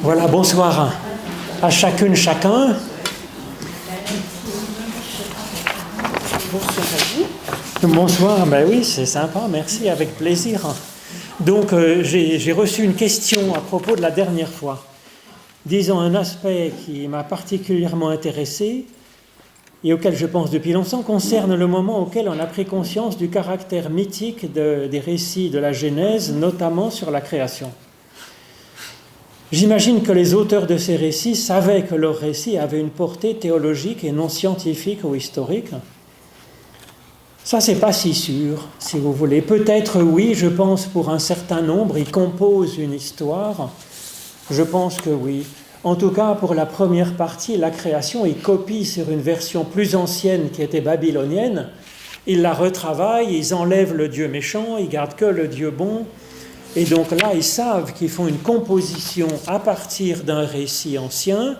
Voilà, bonsoir à chacune, chacun. Bonsoir à vous. Bonsoir, ben oui, c'est sympa, merci, avec plaisir. Donc, j'ai reçu une question à propos de la dernière fois. Disons, un aspect qui m'a particulièrement intéressé et auquel je pense depuis longtemps concerne le moment auquel on a pris conscience du caractère mythique des récits de la Genèse, notamment sur la création. J'imagine que les auteurs de ces récits savaient que leurs récits avaient une portée théologique et non scientifique ou historique. Ça, c'est pas si sûr, si vous voulez. Peut-être, oui, je pense pour un certain nombre, ils composent une histoire. Je pense que oui. En tout cas, pour la première partie, la création, ils copient sur une version plus ancienne qui était babylonienne. Ils la retravaillent, ils enlèvent le Dieu méchant, ils gardent que le Dieu bon. Et donc là, ils savent qu'ils font une composition à partir d'un récit ancien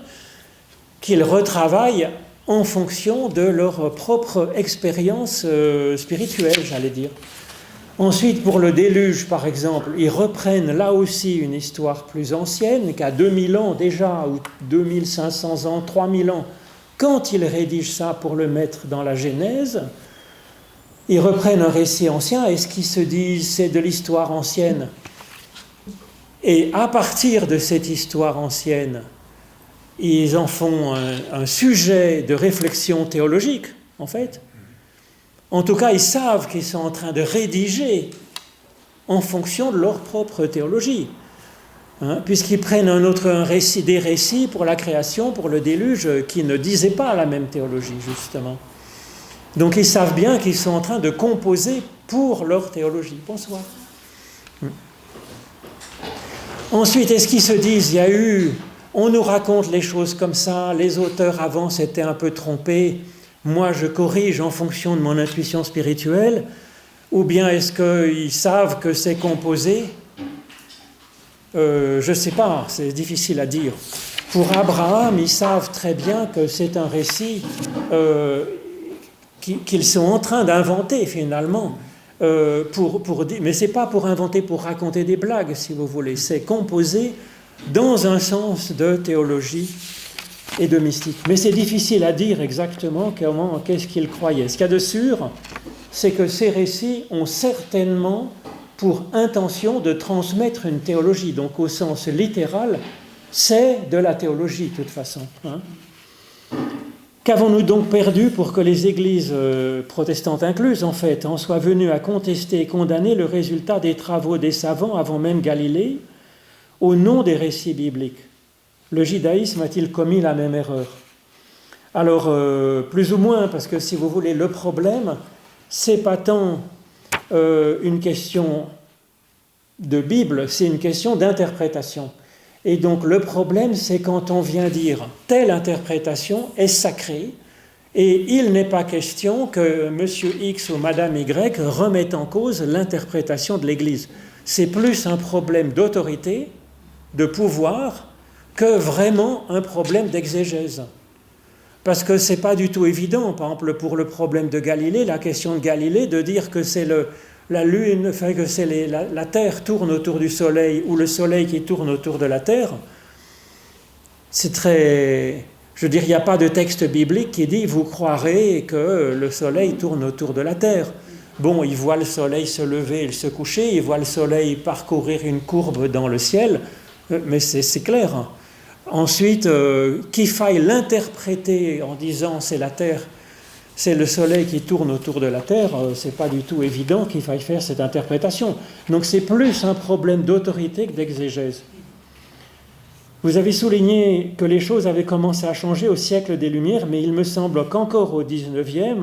qu'ils retravaillent en fonction de leur propre expérience spirituelle, j'allais dire. Ensuite, pour le déluge, par exemple, ils reprennent là aussi une histoire plus ancienne, qui a 2000 ans déjà, ou 2500 ans, 3000 ans, quand ils rédigent ça pour le mettre dans la Genèse. Ils reprennent un récit ancien, et ce qu'ils se disent, c'est de l'histoire ancienne. Et à partir de cette histoire ancienne, ils en font un sujet de réflexion théologique, en fait. En tout cas, ils savent qu'ils sont en train de rédiger en fonction de leur propre théologie. Puisqu'ils prennent des récits pour la création, pour le déluge, qui ne disaient pas la même théologie, justement. Donc ils savent bien qu'ils sont en train de composer pour leur théologie. Bonsoir. Ensuite, est-ce qu'ils se disent, on nous raconte les choses comme ça, les auteurs avant s'étaient un peu trompés, moi je corrige en fonction de mon intuition spirituelle, ou bien est-ce qu'ils savent que c'est composé ? Je ne sais pas, c'est difficile à dire. Pour Abraham, ils savent très bien que c'est un récit qu'ils sont en train d'inventer finalement, mais ce n'est pas pour inventer, pour raconter des blagues, si vous voulez, c'est composé dans un sens de théologie et de mystique. Mais c'est difficile à dire exactement qu'est-ce qu'ils croyaient. Ce qu'il y a de sûr, c'est que ces récits ont certainement pour intention de transmettre une théologie. Donc au sens littéral, c'est de la théologie de toute façon. Qu'avons-nous donc perdu pour que les églises protestantes incluses, en fait, en soient venues à contester et condamner le résultat des travaux des savants avant même Galilée, au nom des récits bibliques? Le judaïsme a-t-il commis la même erreur? Alors, plus ou moins, parce que si vous voulez, le problème, c'est pas tant une question de Bible, c'est une question d'interprétation. Et donc le problème, c'est quand on vient dire telle interprétation est sacrée, et il n'est pas question que monsieur X ou madame Y remette en cause l'interprétation de l'Église. C'est plus un problème d'autorité, de pouvoir, que vraiment un problème d'exégèse. Parce que c'est pas du tout évident, par exemple pour le problème de Galilée, la question de Galilée, de dire que c'est la Lune, enfin que c'est la Terre tourne autour du Soleil ou le Soleil qui tourne autour de la Terre, c'est très... Je veux dire, il n'y a pas de texte biblique qui dit « vous croirez que le Soleil tourne autour de la Terre ». Bon, il voit le Soleil se lever et se coucher, il voit le Soleil parcourir une courbe dans le ciel, mais c'est clair. Ensuite, qu'il faille l'interpréter en disant « c'est la Terre », c'est le Soleil qui tourne autour de la Terre, c'est pas du tout évident qu'il faille faire cette interprétation. Donc c'est plus un problème d'autorité que d'exégèse. Vous avez souligné que les choses avaient commencé à changer au siècle des Lumières, mais il me semble qu'encore au XIXe,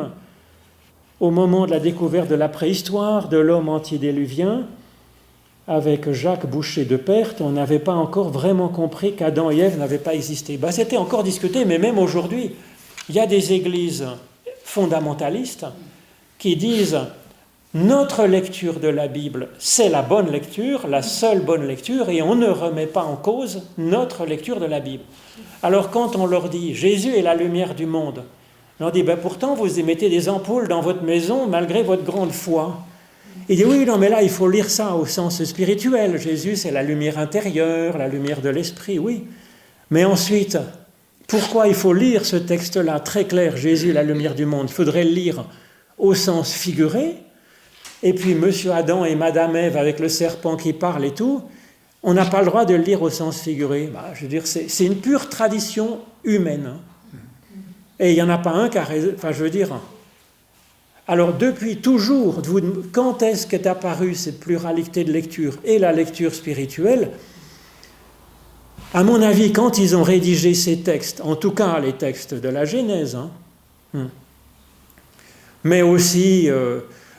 au moment de la découverte de la préhistoire, de l'homme antédiluvien, avec Jacques Boucher de Perthes, on n'avait pas encore vraiment compris qu'Adam et Ève n'avaient pas existé. C'était encore discuté, mais même aujourd'hui, il y a des églises fondamentalistes qui disent notre lecture de la Bible, c'est la bonne lecture, la seule bonne lecture, et on ne remet pas en cause notre lecture de la Bible. Alors quand on leur dit Jésus est la lumière du monde, on leur dit pourtant vous émettez des ampoules dans votre maison malgré votre grande foi. Il dit oui, non, mais là, il faut lire ça au sens spirituel. Jésus, c'est la lumière intérieure, la lumière de l'esprit, oui. Mais ensuite, pourquoi il faut lire ce texte-là très clair, Jésus, la lumière du monde? Il faudrait le lire au sens figuré. Et puis, Monsieur Adam et Madame Ève avec le serpent qui parle et tout, on n'a pas le droit de le lire au sens figuré. Bah, je veux dire, c'est une pure tradition humaine. Et il n'y en a pas un qui a raison. Enfin, je veux dire... Alors, depuis toujours, quand est-ce qu'est apparue cette pluralité de lecture et la lecture spirituelle? À mon avis, quand ils ont rédigé ces textes, en tout cas les textes de la Genèse, mais aussi,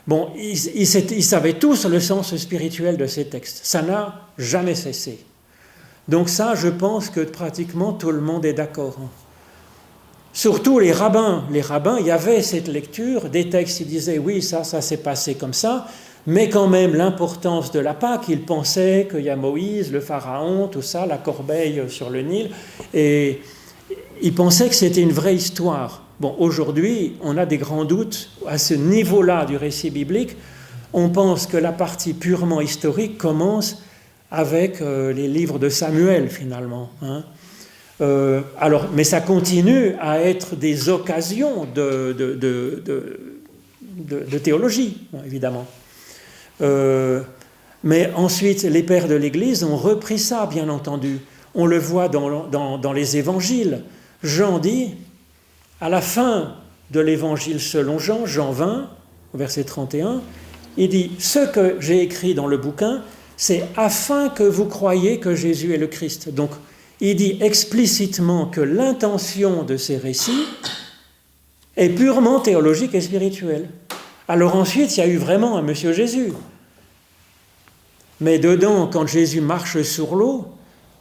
ils savaient tous le sens spirituel de ces textes. Ça n'a jamais cessé. Donc ça, je pense que pratiquement tout le monde est d'accord. Surtout les rabbins. Les rabbins, il y avait cette lecture, des textes, ils disaient, oui, ça s'est passé comme ça, mais quand même l'importance de la Pâque, ils pensaient qu'il y a Moïse, le Pharaon, tout ça, la corbeille sur le Nil, et ils pensaient que c'était une vraie histoire. Bon, aujourd'hui, on a des grands doutes à ce niveau-là du récit biblique. On pense que la partie purement historique commence avec les livres de Samuel, finalement, mais ça continue à être des occasions de théologie, évidemment. Mais ensuite, les pères de l'Église ont repris ça, bien entendu. On le voit dans les évangiles. Jean dit, à la fin de l'évangile selon Jean, Jean 20, verset 31, il dit « Ce que j'ai écrit dans le bouquin, c'est afin que vous croyiez que Jésus est le Christ. » Donc, il dit explicitement que l'intention de ces récits est purement théologique et spirituelle. Alors ensuite, il y a eu vraiment un Monsieur Jésus. Mais dedans, quand Jésus marche sur l'eau,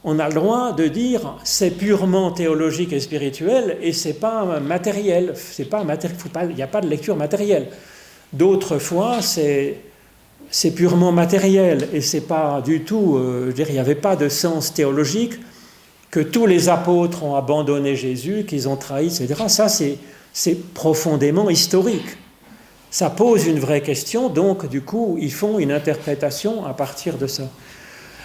on a le droit de dire c'est purement théologique et spirituel et c'est pas matériel. Il n'y a pas de lecture matérielle. D'autres fois, c'est purement matériel et c'est pas du tout. Il n'y avait pas de sens théologique. Que tous les apôtres ont abandonné Jésus, qu'ils ont trahi, etc. Ça, c'est profondément historique. Ça pose une vraie question, donc du coup, ils font une interprétation à partir de ça.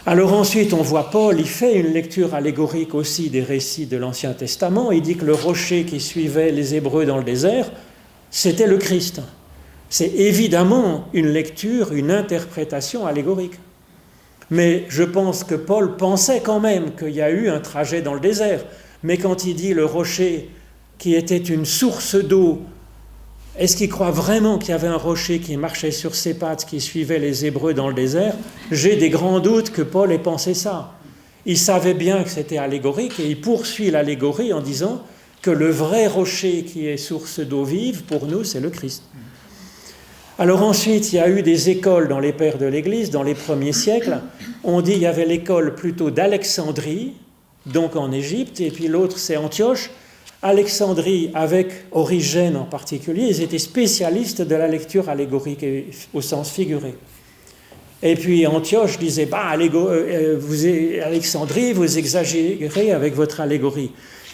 Alors ensuite, on voit Paul, il fait une lecture allégorique aussi des récits de l'Ancien Testament. Il dit que le rocher qui suivait les Hébreux dans le désert, c'était le Christ. C'est évidemment une lecture, une interprétation allégorique. Mais je pense que Paul pensait quand même qu'il y a eu un trajet dans le désert. Mais quand il dit le rocher qui était une source d'eau, est-ce qu'il croit vraiment qu'il y avait un rocher qui marchait sur ses pattes, qui suivait les Hébreux dans le désert? J'ai des grands doutes que Paul ait pensé ça. Il savait bien que c'était allégorique et il poursuit l'allégorie en disant que le vrai rocher qui est source d'eau vive, pour nous, c'est le Christ. Alors ensuite, il y a eu des écoles dans les pères de l'Église, dans les premiers siècles. On dit qu'il y avait l'école plutôt d'Alexandrie, donc en Égypte, et puis l'autre c'est Antioche. Alexandrie, avec Origène en particulier, ils étaient spécialistes de la lecture allégorique au sens figuré. Et puis Antioche disait, Alexandrie, vous exagérez avec votre allégorie.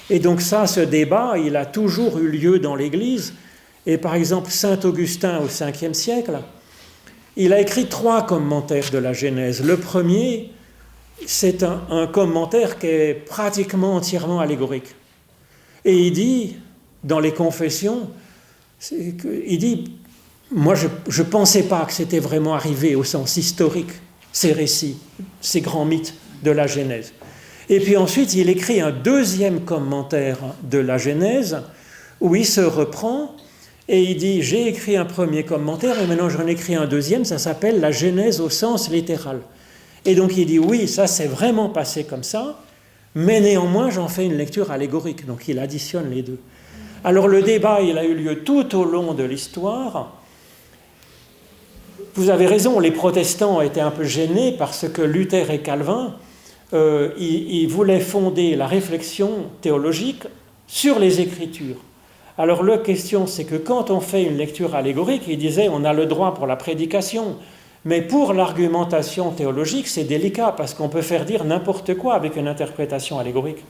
Et donc ça, ce débat, il a toujours eu lieu dans l'Église. Et par exemple, saint Augustin au 5e siècle, il a écrit 3 commentaires de la Genèse. Le premier, c'est un commentaire qui est pratiquement entièrement allégorique. Et il dit, dans les Confessions, il dit, moi je ne pensais pas que c'était vraiment arrivé au sens historique, ces récits, ces grands mythes de la Genèse. Et puis ensuite, il écrit un 2e commentaire de la Genèse, où il se reprend, et il dit, j'ai écrit un premier commentaire, et maintenant j'en écris un 2e, ça s'appelle la Genèse au sens littéral. Et donc il dit, oui, ça s'est vraiment passé comme ça, mais néanmoins j'en fais une lecture allégorique, donc il additionne les deux. Alors le débat, il a eu lieu tout au long de l'histoire. Vous avez raison, les protestants étaient un peu gênés parce que Luther et Calvin, ils voulaient fonder la réflexion théologique sur les Écritures. Alors la question, c'est que quand on fait une lecture allégorique, ils disaient on a le droit pour la prédication, mais pour l'argumentation théologique, c'est délicat parce qu'on peut faire dire n'importe quoi avec une interprétation allégorique.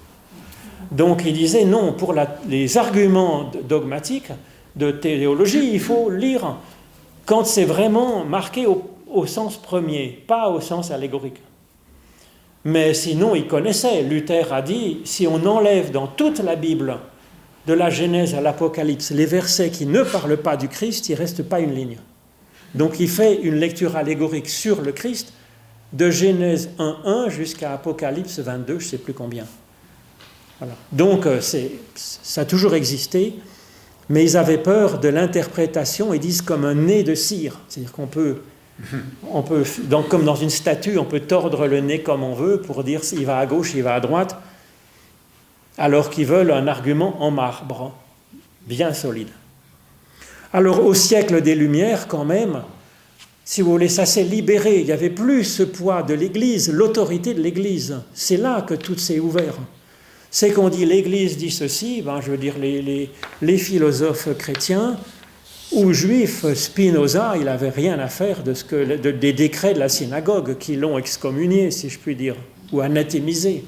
Donc ils disaient non, pour les arguments dogmatiques de théologie, il faut lire quand c'est vraiment marqué au sens premier, pas au sens allégorique. Mais sinon, il connaissait. Luther a dit, si on enlève dans toute la Bible, de la Genèse à l'Apocalypse, les versets qui ne parlent pas du Christ, il ne reste pas une ligne. Donc il fait une lecture allégorique sur le Christ, de Genèse 1.1 jusqu'à Apocalypse 22, je ne sais plus combien. Voilà. Donc ça a toujours existé, mais ils avaient peur de l'interprétation, ils disent comme un nez de cire. C'est-à-dire qu'on peut comme dans une statue, on peut tordre le nez comme on veut pour dire s'il va à gauche, il va à droite, alors qu'ils veulent un argument en marbre, bien solide. Alors au siècle des Lumières, quand même, si vous voulez, ça s'est libéré, il n'y avait plus ce poids de l'Église, l'autorité de l'Église. C'est là que tout s'est ouvert. C'est qu'on dit l'Église dit ceci, je veux dire les philosophes chrétiens ou juifs, Spinoza, il n'avait rien à faire des décrets de la synagogue qui l'ont excommunié, si je puis dire, ou anathémisé.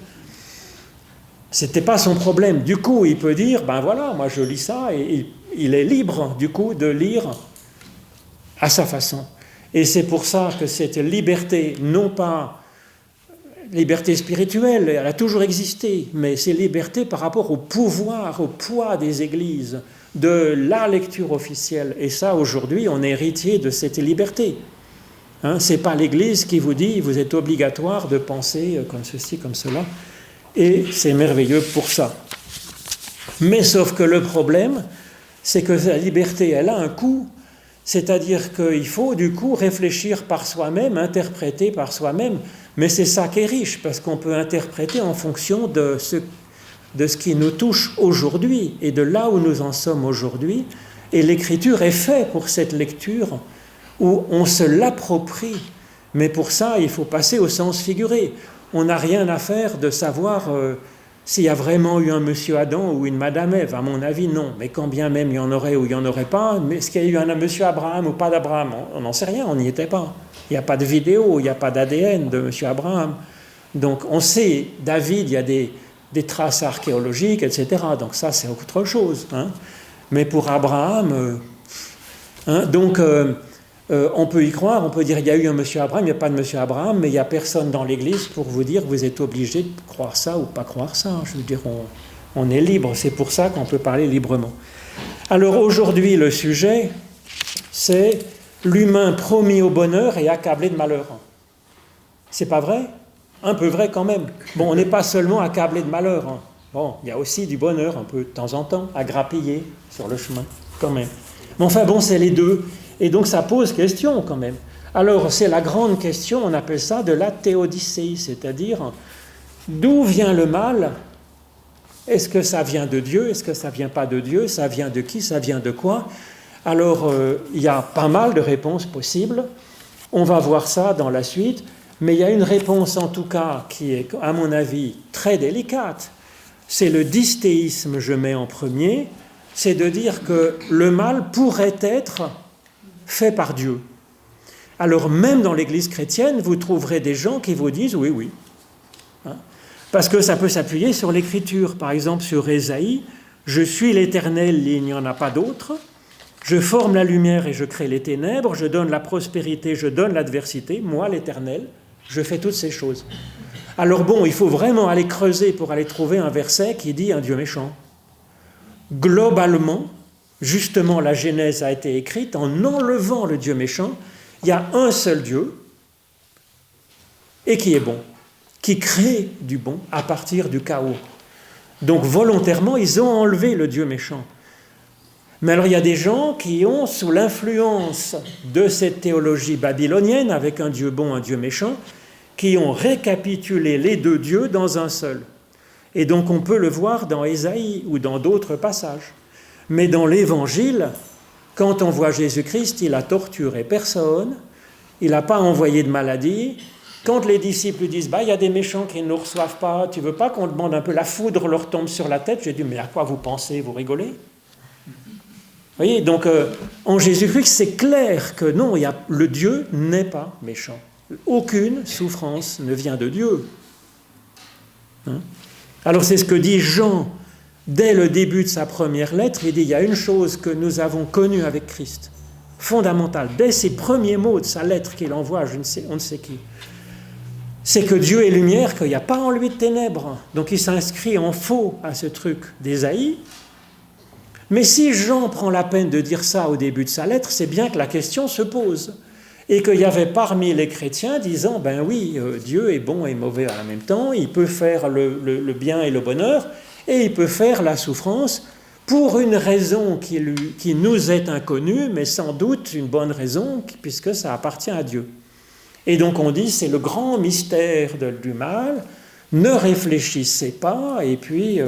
Ce n'était pas son problème. Du coup, il peut dire, voilà, moi je lis ça, et il est libre, du coup, de lire à sa façon. Et c'est pour ça que cette liberté, non pas liberté spirituelle, elle a toujours existé, mais c'est liberté par rapport au pouvoir, au poids des églises, de la lecture officielle. Et ça, aujourd'hui, on est héritier de cette liberté. Ce n'est pas l'Église qui vous dit, vous êtes obligatoire de penser comme ceci, comme cela. Et c'est merveilleux pour ça. Mais sauf que le problème, c'est que la liberté, elle a un coût. C'est-à-dire qu'il faut du coup réfléchir par soi-même, interpréter par soi-même. Mais c'est ça qui est riche, parce qu'on peut interpréter en fonction de ce qui nous touche aujourd'hui et de là où nous en sommes aujourd'hui. Et l'écriture est faite pour cette lecture où on se l'approprie. Mais pour ça, il faut passer au sens figuré. On n'a rien à faire de savoir s'il y a vraiment eu un monsieur Adam ou une madame Ève. À mon avis, non. Mais quand bien même il y en aurait ou il n'y en aurait pas, mais est-ce qu'il y a eu un monsieur Abraham ou pas d'Abraham? On n'en sait rien, on n'y était pas. Il n'y a pas de vidéo, il n'y a pas d'ADN de monsieur Abraham. Donc on sait, David, il y a des traces archéologiques, etc. Donc ça, c'est autre chose. Mais pour Abraham, on peut y croire, on peut dire il y a eu un monsieur Abraham, il n'y a pas de monsieur Abraham, mais il n'y a personne dans l'Église pour vous dire que vous êtes obligé de croire ça ou pas croire ça. Je veux dire, on est libre, c'est pour ça qu'on peut parler librement. Alors aujourd'hui, le sujet, c'est l'humain promis au bonheur et accablé de malheur. C'est pas vrai? Un peu vrai quand même. Bon, on n'est pas seulement accablé de malheur. Bon, il y a aussi du bonheur, un peu de temps en temps, à grappiller sur le chemin, quand même. Mais enfin bon, c'est les deux. Et donc ça pose question quand même. Alors c'est la grande question, on appelle ça de la théodicée, c'est-à-dire d'où vient le mal? Est-ce que ça vient de Dieu? Est-ce que ça vient pas de Dieu? Ça vient de qui? Ça vient de quoi? Alors il y a pas mal de réponses possibles. On va voir ça dans la suite. Mais il y a une réponse en tout cas qui est, à mon avis, très délicate. C'est le dystéisme, je mets en premier. C'est de dire que le mal pourrait être fait par Dieu. Alors même dans l'Église chrétienne, vous trouverez des gens qui vous disent oui, oui. Parce que ça peut s'appuyer sur l'Écriture. Par exemple, sur Ésaïe, « Je suis l'Éternel, il n'y en a pas d'autre. Je forme la lumière et je crée les ténèbres. Je donne la prospérité, je donne l'adversité. Moi, l'Éternel, je fais toutes ces choses. » Alors bon, il faut vraiment aller creuser pour aller trouver un verset qui dit un Dieu méchant. Globalement, justement, la Genèse a été écrite en enlevant le Dieu méchant. Il y a un seul Dieu, et qui est bon, qui crée du bon à partir du chaos. Donc volontairement, ils ont enlevé le Dieu méchant. Mais alors il y a des gens qui ont, sous l'influence de cette théologie babylonienne, avec un Dieu bon, un Dieu méchant, qui ont récapitulé les deux dieux dans un seul. Et donc on peut le voir dans Ésaïe ou dans d'autres passages. Mais dans l'Évangile, quand on voit Jésus-Christ, il a torturé personne, il n'a pas envoyé de maladie. Quand les disciples disent « il y a des méchants qui ne nous reçoivent pas, tu ne veux pas qu'on demande un peu, la foudre leur tombe sur la tête ?» J'ai dit « mais à quoi vous pensez, vous rigolez ?» Vous voyez, donc en Jésus-Christ, c'est clair que non, le Dieu n'est pas méchant. Aucune souffrance ne vient de Dieu. Alors c'est ce que dit Jean dès le début de sa première lettre. Il dit, il y a une chose que nous avons connue avec Christ. fondamentale, dès ses premiers mots de sa lettre qu'il envoie à on ne sait qui, c'est que Dieu est lumière, qu'il n'y a pas en lui de ténèbres. Donc il s'inscrit en faux à ce truc d'Ésaïe. Mais si Jean prend la peine de dire ça au début de sa lettre, c'est bien que la question se pose. Et qu'il y avait parmi les chrétiens disant, ben oui, Dieu est bon et mauvais en même temps, il peut faire le bien et le bonheur, et il peut faire la souffrance pour une raison qui nous est inconnue, mais sans doute une bonne raison, puisque ça appartient à Dieu. Et donc on dit, c'est le grand mystère du mal, ne réfléchissez pas, et puis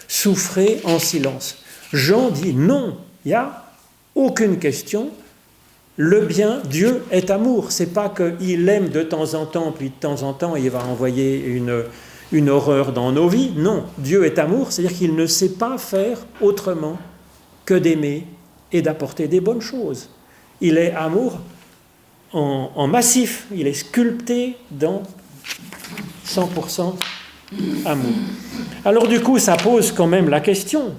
souffrez en silence. Jean dit, non, il n'y a aucune question. Le bien, Dieu est amour. C'est pas qu'il aime de temps en temps, puis de temps en temps, il va envoyer une horreur dans nos vies. Non, Dieu est amour, c'est-à-dire qu'il ne sait pas faire autrement que d'aimer et d'apporter des bonnes choses. Il est amour en massif, il est sculpté dans 100% amour. Alors du coup, ça pose quand même la question,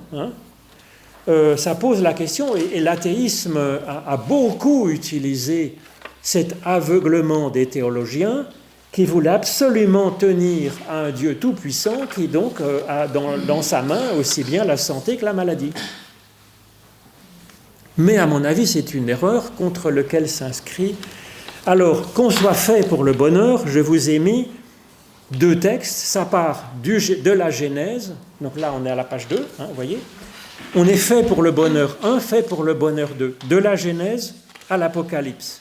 ça pose la question, et l'athéisme a beaucoup utilisé cet aveuglement des théologiens qui voulaient absolument tenir à un Dieu tout-puissant qui donc a dans sa main aussi bien la santé que la maladie. Mais à mon avis, c'est une erreur contre laquelle s'inscrit. Alors, qu'on soit fait pour le bonheur, je vous ai mis 2 textes, ça part de la Genèse, donc là on est à la page 2, vous voyez. On est fait pour le bonheur 1, fait pour le bonheur 2, de la Genèse à l'Apocalypse.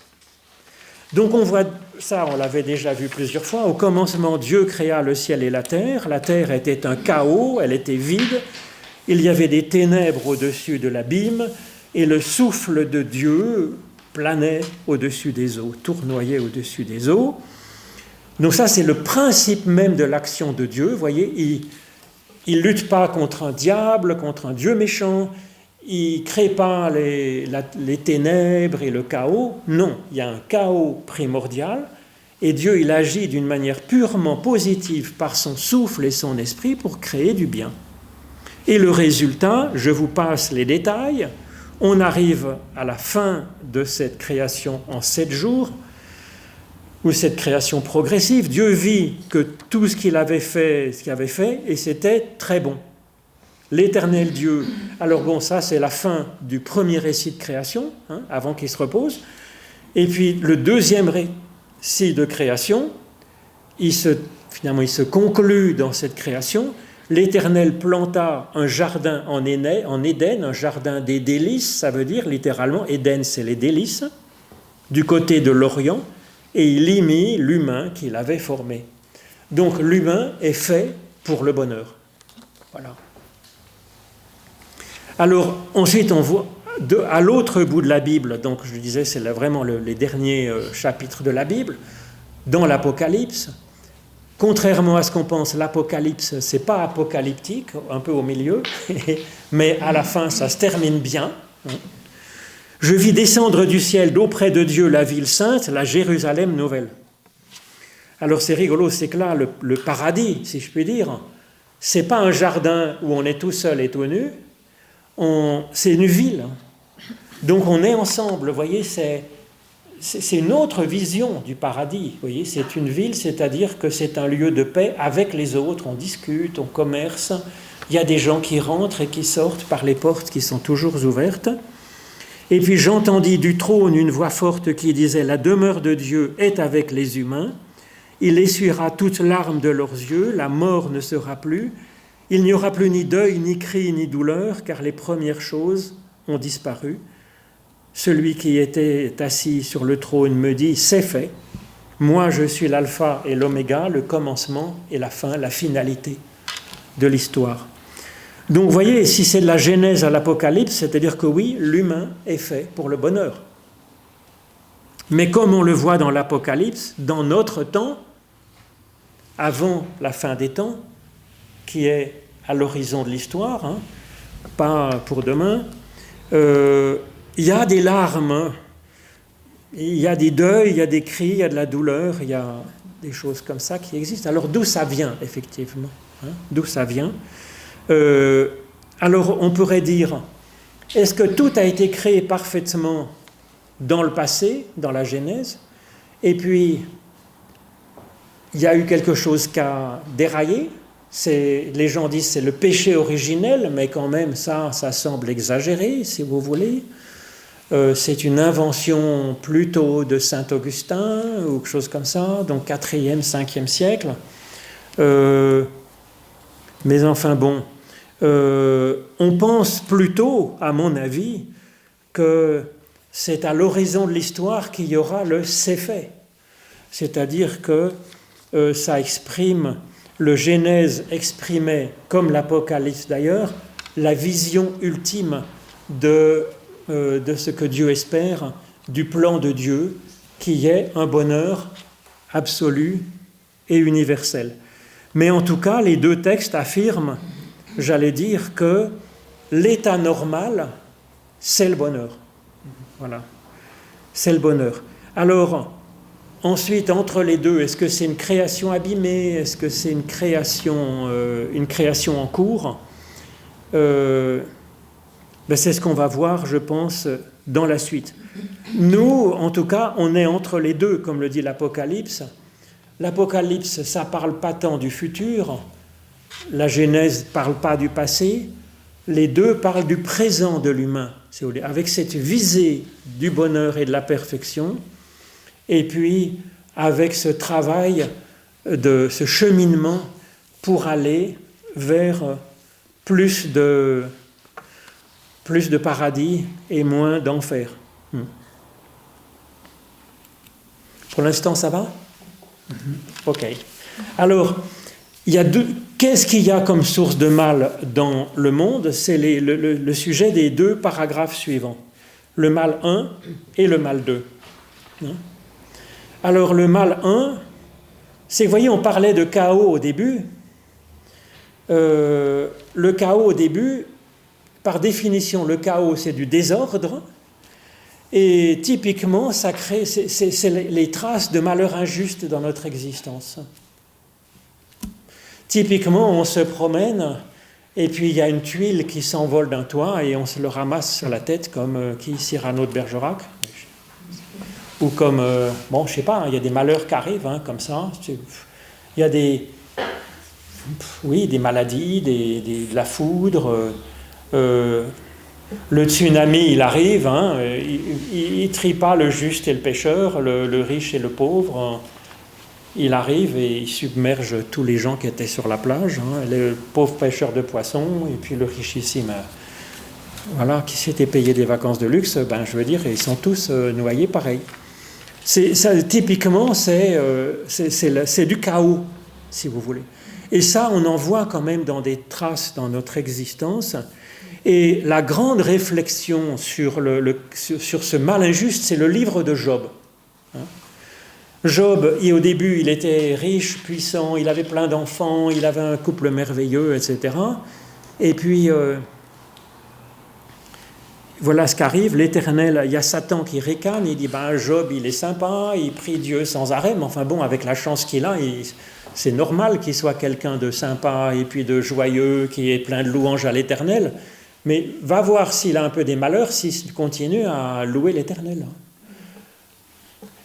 Donc on voit, ça on l'avait déjà vu plusieurs fois, au commencement Dieu créa le ciel et la terre était un chaos, elle était vide, il y avait des ténèbres au-dessus de l'abîme, et le souffle de Dieu planait au-dessus des eaux, tournoyait au-dessus des eaux. Donc ça c'est le principe même de l'action de Dieu, vous voyez, il ne lutte pas contre un diable, contre un Dieu méchant, il ne crée pas les ténèbres et le chaos. Non, il y a un chaos primordial et Dieu il agit d'une manière purement positive par son souffle et son esprit pour créer du bien. Et le résultat, je vous passe les détails, on arrive à la fin de cette création en 7 jours, ou cette création progressive. Dieu vit que tout ce qu'il avait fait, et c'était très bon. L'éternel Dieu. Alors bon, ça c'est la fin du premier récit de création, avant qu'il se repose. Et puis le deuxième récit de création, finalement il se conclut dans cette création. L'Éternel planta un jardin en Éden, un jardin des délices, ça veut dire littéralement, Éden c'est les délices, du côté de l'Orient, et il y mit l'humain qu'il avait formé. Donc l'humain est fait pour le bonheur. Voilà. Alors ensuite on voit à l'autre bout de la Bible, donc je disais c'est vraiment les derniers chapitres de la Bible, dans l'Apocalypse. Contrairement à ce qu'on pense, l'Apocalypse, c'est pas apocalyptique, un peu au milieu, mais à la fin, ça se termine bien. Je vis descendre du ciel d'auprès de Dieu la ville sainte, la Jérusalem nouvelle. Alors c'est rigolo, c'est que là, le paradis, si je puis dire, c'est pas un jardin où on est tout seul et tout nu, c'est une ville. Donc on est ensemble, vous voyez, c'est une autre vision du paradis. Vous voyez, c'est une ville, c'est-à-dire que c'est un lieu de paix avec les autres, on discute, on commerce, il y a des gens qui rentrent et qui sortent par les portes qui sont toujours ouvertes. Et puis j'entendis du trône une voix forte qui disait « La demeure de Dieu est avec les humains, il essuiera toute larme de leurs yeux, la mort ne sera plus, il n'y aura plus ni deuil, ni cri, ni douleur, car les premières choses ont disparu. Celui qui était assis sur le trône me dit « C'est fait, moi je suis l'alpha et l'oméga, le commencement et la fin, la finalité de l'histoire. » Donc vous voyez, si c'est de la Genèse à l'Apocalypse, c'est-à-dire que oui, l'humain est fait pour le bonheur. Mais comme on le voit dans l'Apocalypse, dans notre temps, avant la fin des temps, qui est à l'horizon de l'histoire, pas pour demain, il y a des larmes, il y a des deuils, il y a des cris, il y a de la douleur, il y a des choses comme ça qui existent. Alors d'où ça vient, effectivement, d'où ça vient? Alors on pourrait dire, est-ce que tout a été créé parfaitement dans le passé, dans la Genèse, et puis il y a eu quelque chose qui a déraillé. Les gens disent que c'est le péché originel, mais quand même ça semble exagéré, si vous voulez. C'est une invention plutôt de saint Augustin, ou quelque chose comme ça, donc 4e, 5e siècle. Mais enfin bon, on pense plutôt, à mon avis, que c'est à l'horizon de l'histoire qu'il y aura le c'est fait. C'est-à-dire que ça exprime, le Genèse exprimait, comme l'Apocalypse d'ailleurs, la vision ultime de ce que Dieu espère, du plan de Dieu, qui est un bonheur absolu et universel. Mais en tout cas, les deux textes affirment, j'allais dire, que l'état normal, c'est le bonheur. Voilà, c'est le bonheur. Alors, ensuite, entre les deux, est-ce que c'est une création abîmée? Est-ce que c'est une création en cours? C'est ce qu'on va voir, je pense, dans la suite. Nous, en tout cas, on est entre les deux, comme le dit l'Apocalypse. L'Apocalypse, ça ne parle pas tant du futur. La Genèse ne parle pas du passé. Les deux parlent du présent de l'humain, si vous voulez, avec cette visée du bonheur et de la perfection. Et puis, avec ce travail, ce cheminement pour aller vers plus de paradis et moins d'enfer. Pour l'instant, ça va? Ok. Alors, qu'est-ce qu'il y a comme source de mal dans le monde? C'est le sujet des deux paragraphes suivants. Le mal 1 et le mal 2. Alors, le mal 1, c'est, vous voyez, on parlait de chaos au début. Le chaos au début, par définition, le chaos, c'est du désordre. Et typiquement, ça crée, c'est les traces de malheur injuste dans notre existence. Typiquement, on se promène, et puis il y a une tuile qui s'envole d'un toit, et on se le ramasse sur la tête, comme Cyrano de Bergerac. Ou comme, je sais pas, il y a des malheurs qui arrivent, comme ça. Il y a des maladies, de la foudre. Le tsunami, il arrive, il ne trie pas le juste et le pécheur, le riche et le pauvre. Il arrive et il submerge tous les gens qui étaient sur la plage, le pauvre pêcheur de poissons et puis le richissime, qui s'était payé des vacances de luxe, je veux dire, ils sont tous noyés pareil. Typiquement, c'est du chaos, si vous voulez. Et ça, on en voit quand même dans des traces dans notre existence. Et la grande réflexion sur ce mal injuste, c'est le livre de Job. Job, au début, il était riche, puissant, il avait plein d'enfants, il avait un couple merveilleux, etc. Et puis, voilà ce qu'arrive, l'Éternel, il y a Satan qui ricane, il dit, Job, il est sympa, il prie Dieu sans arrêt, mais enfin bon, avec la chance qu'il a, c'est normal qu'il soit quelqu'un de sympa et puis de joyeux, qui est plein de louanges à l'Éternel. Mais va voir s'il a un peu des malheurs, s'il continue à louer l'Éternel.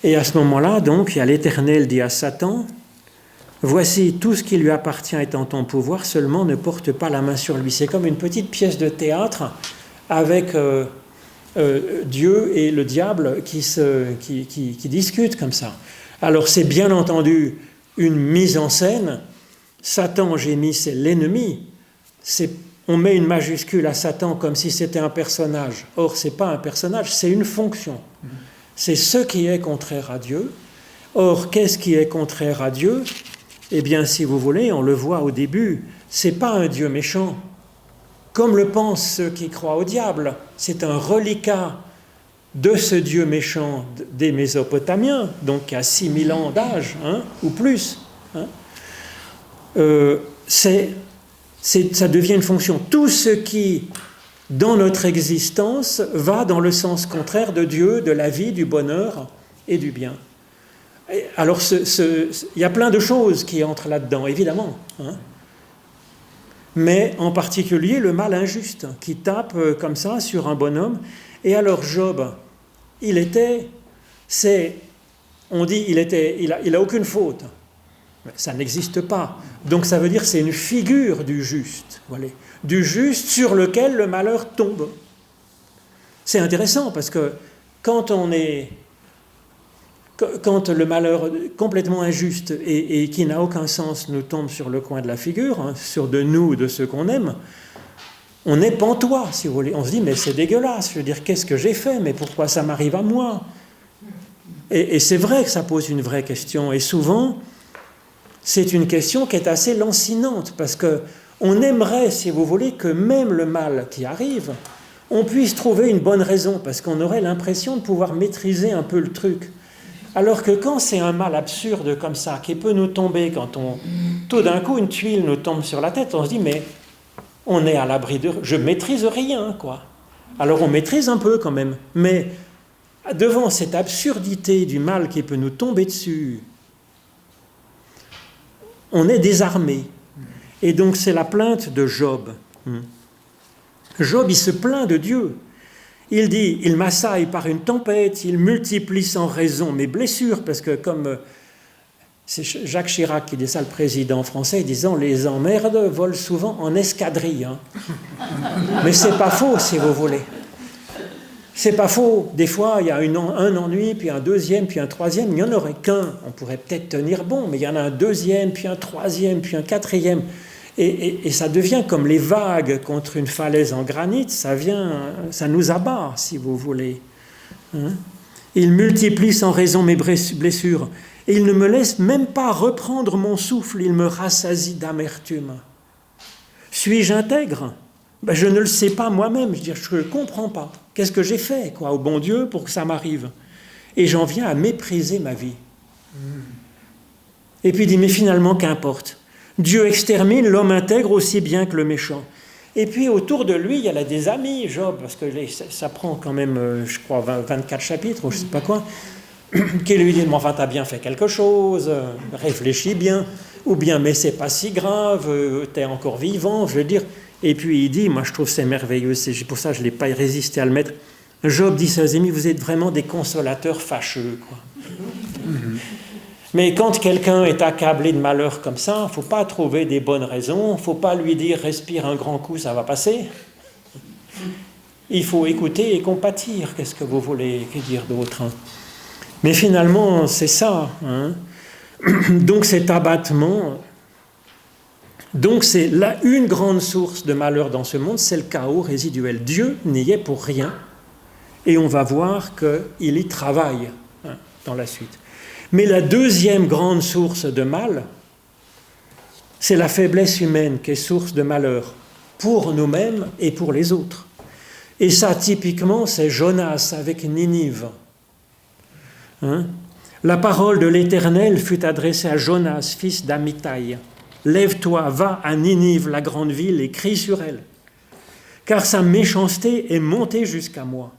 Et à ce moment-là, donc, il y a l'Éternel dit à Satan, « Voici, tout ce qui lui appartient est en ton pouvoir, seulement ne porte pas la main sur lui. » C'est comme une petite pièce de théâtre avec Dieu et le diable qui discutent comme ça. Alors c'est bien entendu une mise en scène. Satan, j'ai mis, c'est l'ennemi. On met une majuscule à Satan comme si c'était un personnage. Or, ce n'est pas un personnage, c'est une fonction. C'est ce qui est contraire à Dieu. Or, qu'est-ce qui est contraire à Dieu? Eh bien, si vous voulez, on le voit au début, ce n'est pas un Dieu méchant. Comme le pensent ceux qui croient au diable, c'est un reliquat de ce Dieu méchant des Mésopotamiens, donc qui a 6000 ans d'âge, ou plus. Ça devient une fonction. Tout ce qui, dans notre existence, va dans le sens contraire de Dieu, de la vie, du bonheur et du bien. Alors, il y a plein de choses qui entrent là-dedans, évidemment. Mais en particulier le mal injuste, qui tape comme ça sur un bonhomme. Et alors Job, on dit il a aucune faute. Mais ça n'existe pas. Donc ça veut dire que c'est une figure du juste, voilà, du juste sur lequel le malheur tombe. C'est intéressant parce que quand le malheur complètement injuste et qui n'a aucun sens nous tombe sur le coin de la figure, hein, sur de nous, de ceux qu'on aime, on est pantois, si vous voulez. On se dit, mais c'est dégueulasse, je veux dire, qu'est-ce que j'ai fait, mais pourquoi ça m'arrive à moi? Et c'est vrai que ça pose une vraie question, et souvent, c'est une question qui est assez lancinante, parce qu'on aimerait, si vous voulez, que même le mal qui arrive, on puisse trouver une bonne raison, parce qu'on aurait l'impression de pouvoir maîtriser un peu le truc. Alors que quand c'est un mal absurde comme ça, qui peut nous tomber, quand tout d'un coup une tuile nous tombe sur la tête, on se dit, mais on est à l'abri de... Je maîtrise rien, quoi. Alors on maîtrise un peu quand même, mais devant cette absurdité du mal qui peut nous tomber dessus, on est désarmé. Et donc c'est la plainte de Job. Job, il se plaint de Dieu. Il dit, il m'assaille par une tempête, il multiplie sans raison mes blessures, parce que comme c'est Jacques Chirac qui dit ça, le président français, disant les emmerdes volent souvent en escadrille. Hein. Mais c'est pas faux, si vous voulez. C'est pas faux. Des fois, il y a un ennui, puis un deuxième, puis un troisième. Il n'y en aurait qu'un. On pourrait peut-être tenir bon, mais il y en a un deuxième, puis un troisième, puis un quatrième. Et ça devient comme les vagues contre une falaise en granit. Ça nous abat, si vous voulez. Hein? Il multiplie sans raison mes blessures. Et il ne me laisse même pas reprendre mon souffle. Il me rassasie d'amertume. Suis-je intègre? Je ne le sais pas moi-même. Je ne comprends pas. Qu'est-ce que j'ai fait, au bon Dieu, pour que ça m'arrive? Et j'en viens à mépriser ma vie. Et puis il dit, mais finalement, qu'importe. Dieu extermine l'homme intègre aussi bien que le méchant. Et puis autour de lui, il y a là des amis, Job, parce que ça prend quand même, je crois, 24 chapitres, ou je ne sais pas quoi, qui lui disent, mais enfin, t'as bien fait quelque chose, réfléchis bien, ou bien, mais c'est pas si grave, t'es encore vivant, je veux dire. Et puis il dit, moi je trouve c'est merveilleux, c'est pour ça que je n'ai pas résisté à le mettre. Job dit à ses amis, vous êtes vraiment des consolateurs fâcheux, quoi. Mais quand quelqu'un est accablé de malheur comme ça, il ne faut pas trouver des bonnes raisons, il ne faut pas lui dire « respire un grand coup, ça va passer ». Il faut écouter et compatir, qu'est-ce que vous voulez dire d'autre, hein? Mais finalement, c'est ça. Hein. Donc cet abattement, donc c'est là une grande source de malheur dans ce monde, c'est le chaos résiduel. Dieu n'y est pour rien, et on va voir qu'il y travaille dans la suite. Mais la deuxième grande source de mal, c'est la faiblesse humaine qui est source de malheur pour nous-mêmes et pour les autres. Et ça, typiquement, c'est Jonas avec Ninive. Hein? La parole de l'Éternel fut adressée à Jonas, fils d'Amittai. « Lève-toi, va à Ninive, la grande ville, et crie sur elle, car sa méchanceté est montée jusqu'à moi. »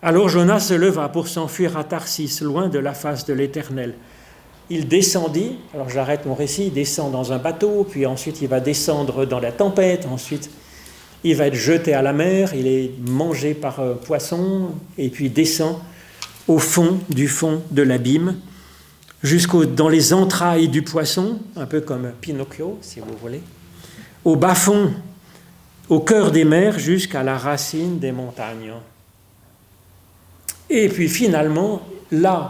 Alors Jonas se leva pour s'enfuir à Tarsis, loin de la face de l'Éternel. Il descendit, alors j'arrête mon récit, il descend dans un bateau, puis ensuite il va descendre dans la tempête, ensuite il va être jeté à la mer, il est mangé par un poisson, et puis descend au fond de l'abîme, dans les entrailles du poisson, un peu comme Pinocchio, si vous voulez, au bas-fond, au cœur des mers, jusqu'à la racine des montagnes. Et puis finalement, là,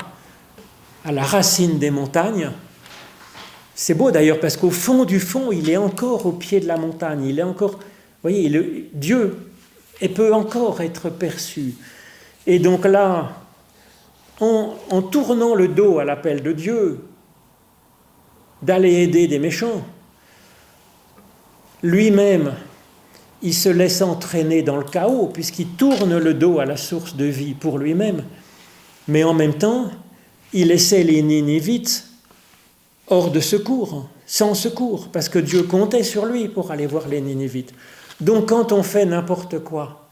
à la racine des montagnes, c'est beau d'ailleurs parce qu'au fond du fond, il est encore au pied de la montagne, il est encore, vous voyez, Dieu peut encore être perçu. Et donc là, en tournant le dos à l'appel de Dieu, d'aller aider des méchants, lui-même, il se laisse entraîner dans le chaos, puisqu'il tourne le dos à la source de vie pour lui-même. Mais en même temps, il laissait les Ninivites hors de secours, sans secours, parce que Dieu comptait sur lui pour aller voir les Ninivites. Donc quand on fait n'importe quoi,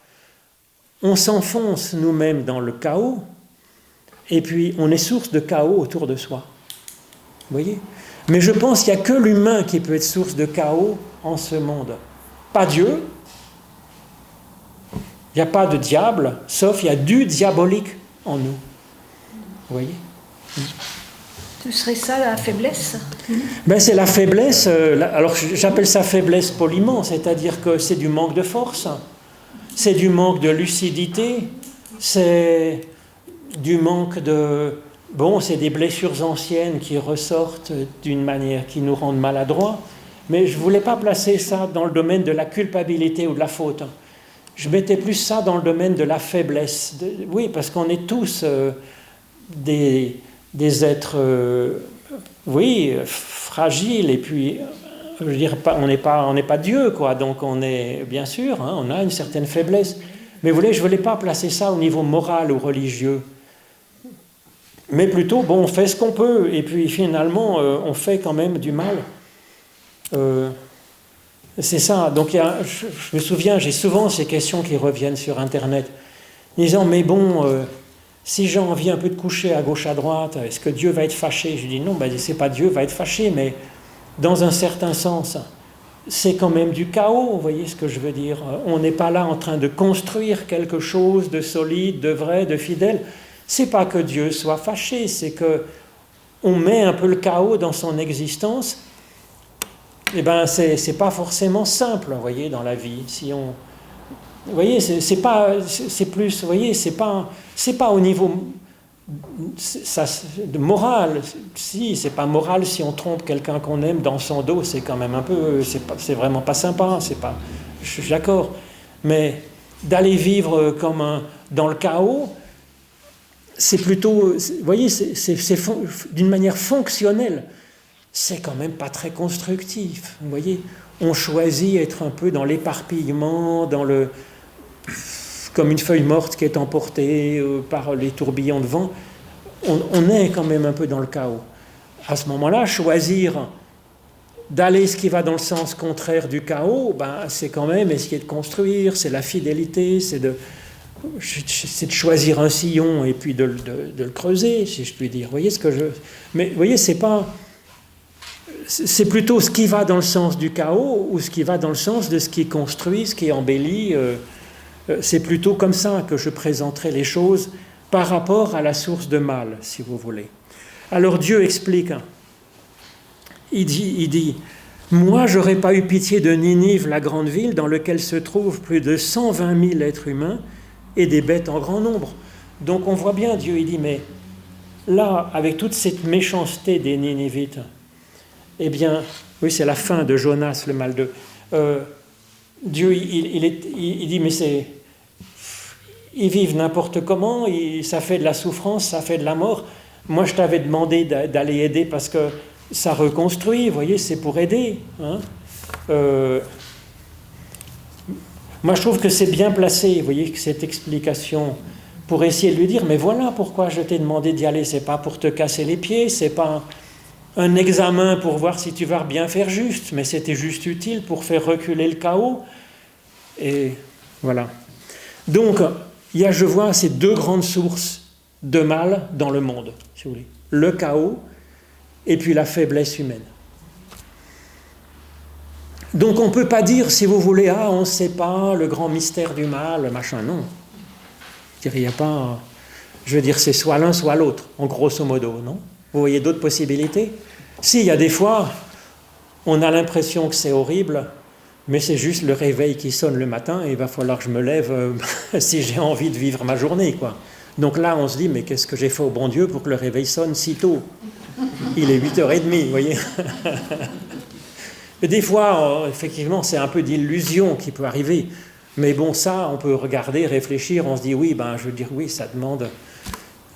on s'enfonce nous-mêmes dans le chaos, et puis on est source de chaos autour de soi. Vous voyez ? Mais je pense qu'il n'y a que l'humain qui peut être source de chaos en ce monde. Pas Dieu, Il n'y a pas de diable, sauf il y a du diabolique en nous. Vous voyez? Ce serait ça la faiblesse? Ben, c'est la faiblesse, alors j'appelle ça faiblesse poliment, c'est-à-dire que c'est du manque de force, c'est du manque de lucidité, c'est du manque de... Bon, c'est des blessures anciennes qui ressortent d'une manière qui nous rendent maladroits, mais je ne voulais pas placer ça dans le domaine de la culpabilité ou de la faute. Je mettais plus ça dans le domaine de la faiblesse. Oui, parce qu'on est tous des êtres, oui, fragiles, et puis, je veux dire, on n'est pas Dieu, quoi, donc on est, bien sûr, hein, on a une certaine faiblesse. Mais vous voyez, je ne voulais pas placer ça au niveau moral ou religieux. Mais plutôt, bon, on fait ce qu'on peut, et puis finalement, on fait quand même du mal. C'est ça. Donc, je me souviens, j'ai souvent ces questions qui reviennent sur Internet, disant, mais bon, si j'ai envie un peu de coucher à gauche, à droite, est-ce que Dieu va être fâché? Je dis non, ben, c'est pas Dieu va être fâché, mais dans un certain sens, c'est quand même du chaos, vous voyez ce que je veux dire? On n'est pas là en train de construire quelque chose de solide, de vrai, de fidèle. C'est pas que Dieu soit fâché, c'est que on met un peu le chaos dans son existence. Eh ben, c'est pas forcément simple, vous voyez, dans la vie. Si on, vous voyez, c'est plus, vous voyez, c'est pas au niveau de moral. Si, c'est pas moral si on trompe quelqu'un qu'on aime dans son dos, c'est quand même un peu, c'est vraiment pas sympa. C'est pas, je suis d'accord. Mais d'aller vivre dans le chaos, c'est plutôt, vous voyez, c'est d'une manière fonctionnelle. C'est quand même pas très constructif, vous voyez. On choisit être un peu dans l'éparpillement, comme une feuille morte qui est emportée par les tourbillons de vent. On est quand même un peu dans le chaos. À ce moment-là, choisir d'aller ce qui va dans le sens contraire du chaos, ben, c'est quand même essayer de construire, c'est la fidélité, c'est de choisir un sillon et puis de le creuser, si je puis dire. Vous voyez ce que je... Mais vous voyez, c'est plutôt ce qui va dans le sens du chaos ou ce qui va dans le sens de ce qui construit, ce qui embellit. C'est plutôt comme ça que je présenterai les choses par rapport à la source de mal, si vous voulez. Alors Dieu explique, il dit « Moi, j'aurais pas eu pitié de Ninive, la grande ville, dans laquelle se trouvent plus de 120 000 êtres humains et des bêtes en grand nombre. » Donc on voit bien, Dieu, il dit « Mais là, avec toute cette méchanceté des Ninivites, eh bien, oui, c'est la fin de Jonas, le mal de... Dieu, il dit, mais ils vivent n'importe comment, ça fait de la souffrance, ça fait de la mort. Moi, je t'avais demandé d'aller aider parce que ça reconstruit, vous voyez, c'est pour aider. Hein. Moi, je trouve que c'est bien placé, vous voyez, cette explication, pour essayer de lui dire, mais voilà pourquoi je t'ai demandé d'y aller, c'est pas pour te casser les pieds, c'est pas un examen pour voir si tu vas bien faire juste, mais c'était juste utile pour faire reculer le chaos. Et voilà. Donc, je vois ces deux grandes sources de mal dans le monde, si vous voulez. Le chaos et puis la faiblesse humaine. Donc on ne peut pas dire, si vous voulez, on ne sait pas le grand mystère du mal, machin, non. Il n'y a pas... Je veux dire, c'est soit l'un, soit l'autre, en grosso modo, non? Vous voyez d'autres possibilités? Si, il y a des fois, on a l'impression que c'est horrible, mais c'est juste le réveil qui sonne le matin et il va falloir que je me lève si j'ai envie de vivre ma journée, quoi. Donc là, on se dit, mais qu'est-ce que j'ai fait au bon Dieu pour que le réveil sonne si tôt? Il est 8h30, vous voyez. Et des fois, effectivement, c'est un peu d'illusion qui peut arriver. Mais bon, ça, on peut regarder, réfléchir, on se dit, oui, je veux dire, oui, ça demande...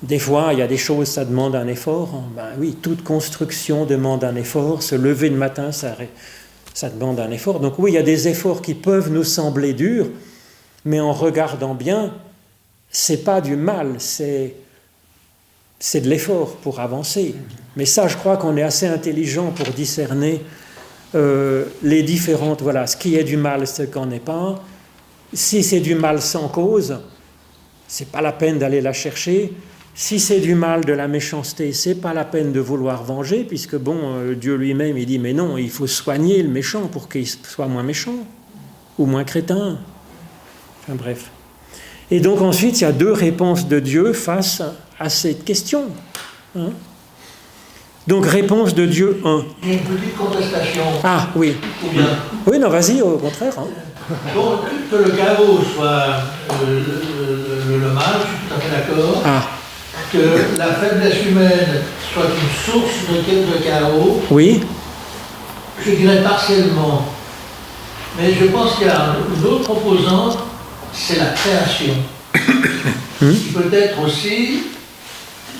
Des fois, il y a des choses, ça demande un effort. Ben oui, toute construction demande un effort. Se lever le matin, ça demande un effort. Donc oui, il y a des efforts qui peuvent nous sembler durs, mais en regardant bien, c'est pas du mal, c'est de l'effort pour avancer. Mais ça, je crois qu'on est assez intelligent pour discerner les différentes... Voilà, ce qui est du mal, ce qu'on n'est pas. Si c'est du mal sans cause, c'est pas la peine d'aller la chercher. Si c'est du mal, de la méchanceté, c'est pas la peine de vouloir venger, puisque Dieu lui-même, il dit, mais non, il faut soigner le méchant pour qu'il soit moins méchant, ou moins crétin. Enfin bref. Et donc ensuite, il y a deux réponses de Dieu face à cette question. Hein? Donc réponse de Dieu 1. J'ai une petite contestation. Ah oui. Ou bien, Oui, non, vas-y, au contraire. Hein. bon, que le chaos soit le mal, je suis tout à fait d'accord. Ah, Que la faiblesse humaine soit une source de chaos, oui. je dirais partiellement. Mais je pense qu'il y a une autre composante, c'est la création. Qui peut être aussi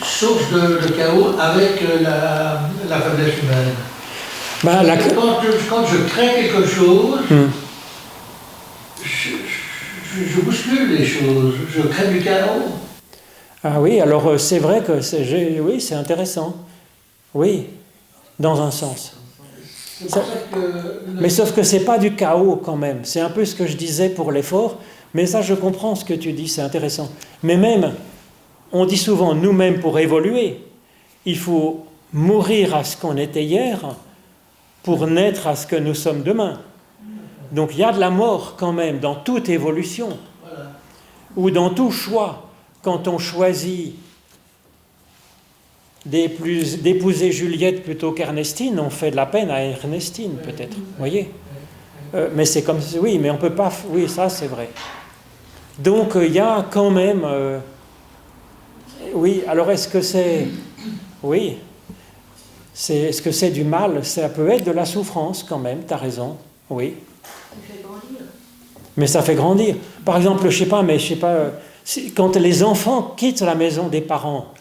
source de chaos avec la faiblesse humaine. Bah, Quand je crée quelque chose, je bouscule les choses, je crée du chaos. Ah oui, alors c'est vrai que oui, c'est intéressant. Oui, dans un sens. C'est pour ça que Mais sauf que c'est pas du chaos quand même. C'est un peu ce que je disais pour l'effort. Mais ça, je comprends ce que tu dis, c'est intéressant. Mais même, on dit souvent, nous-mêmes, pour évoluer, il faut mourir à ce qu'on était hier pour naître à ce que nous sommes demain. Donc il y a de la mort quand même dans toute évolution, voilà. ou dans tout choix. Quand on choisit d'épouser Juliette plutôt qu'Ernestine, on fait de la peine à Ernestine, peut-être. Vous voyez ? Mais c'est comme... Oui, mais on ne peut pas... Oui, ça, c'est vrai. Donc, il y a quand même... Oui, alors est-ce que c'est... Oui. Est-ce que c'est du mal ? Ça peut être de la souffrance, quand même, tu as raison. Oui. Ça fait grandir. Mais ça fait grandir. Par exemple, je sais pas, quand les enfants quittent la maison des parents,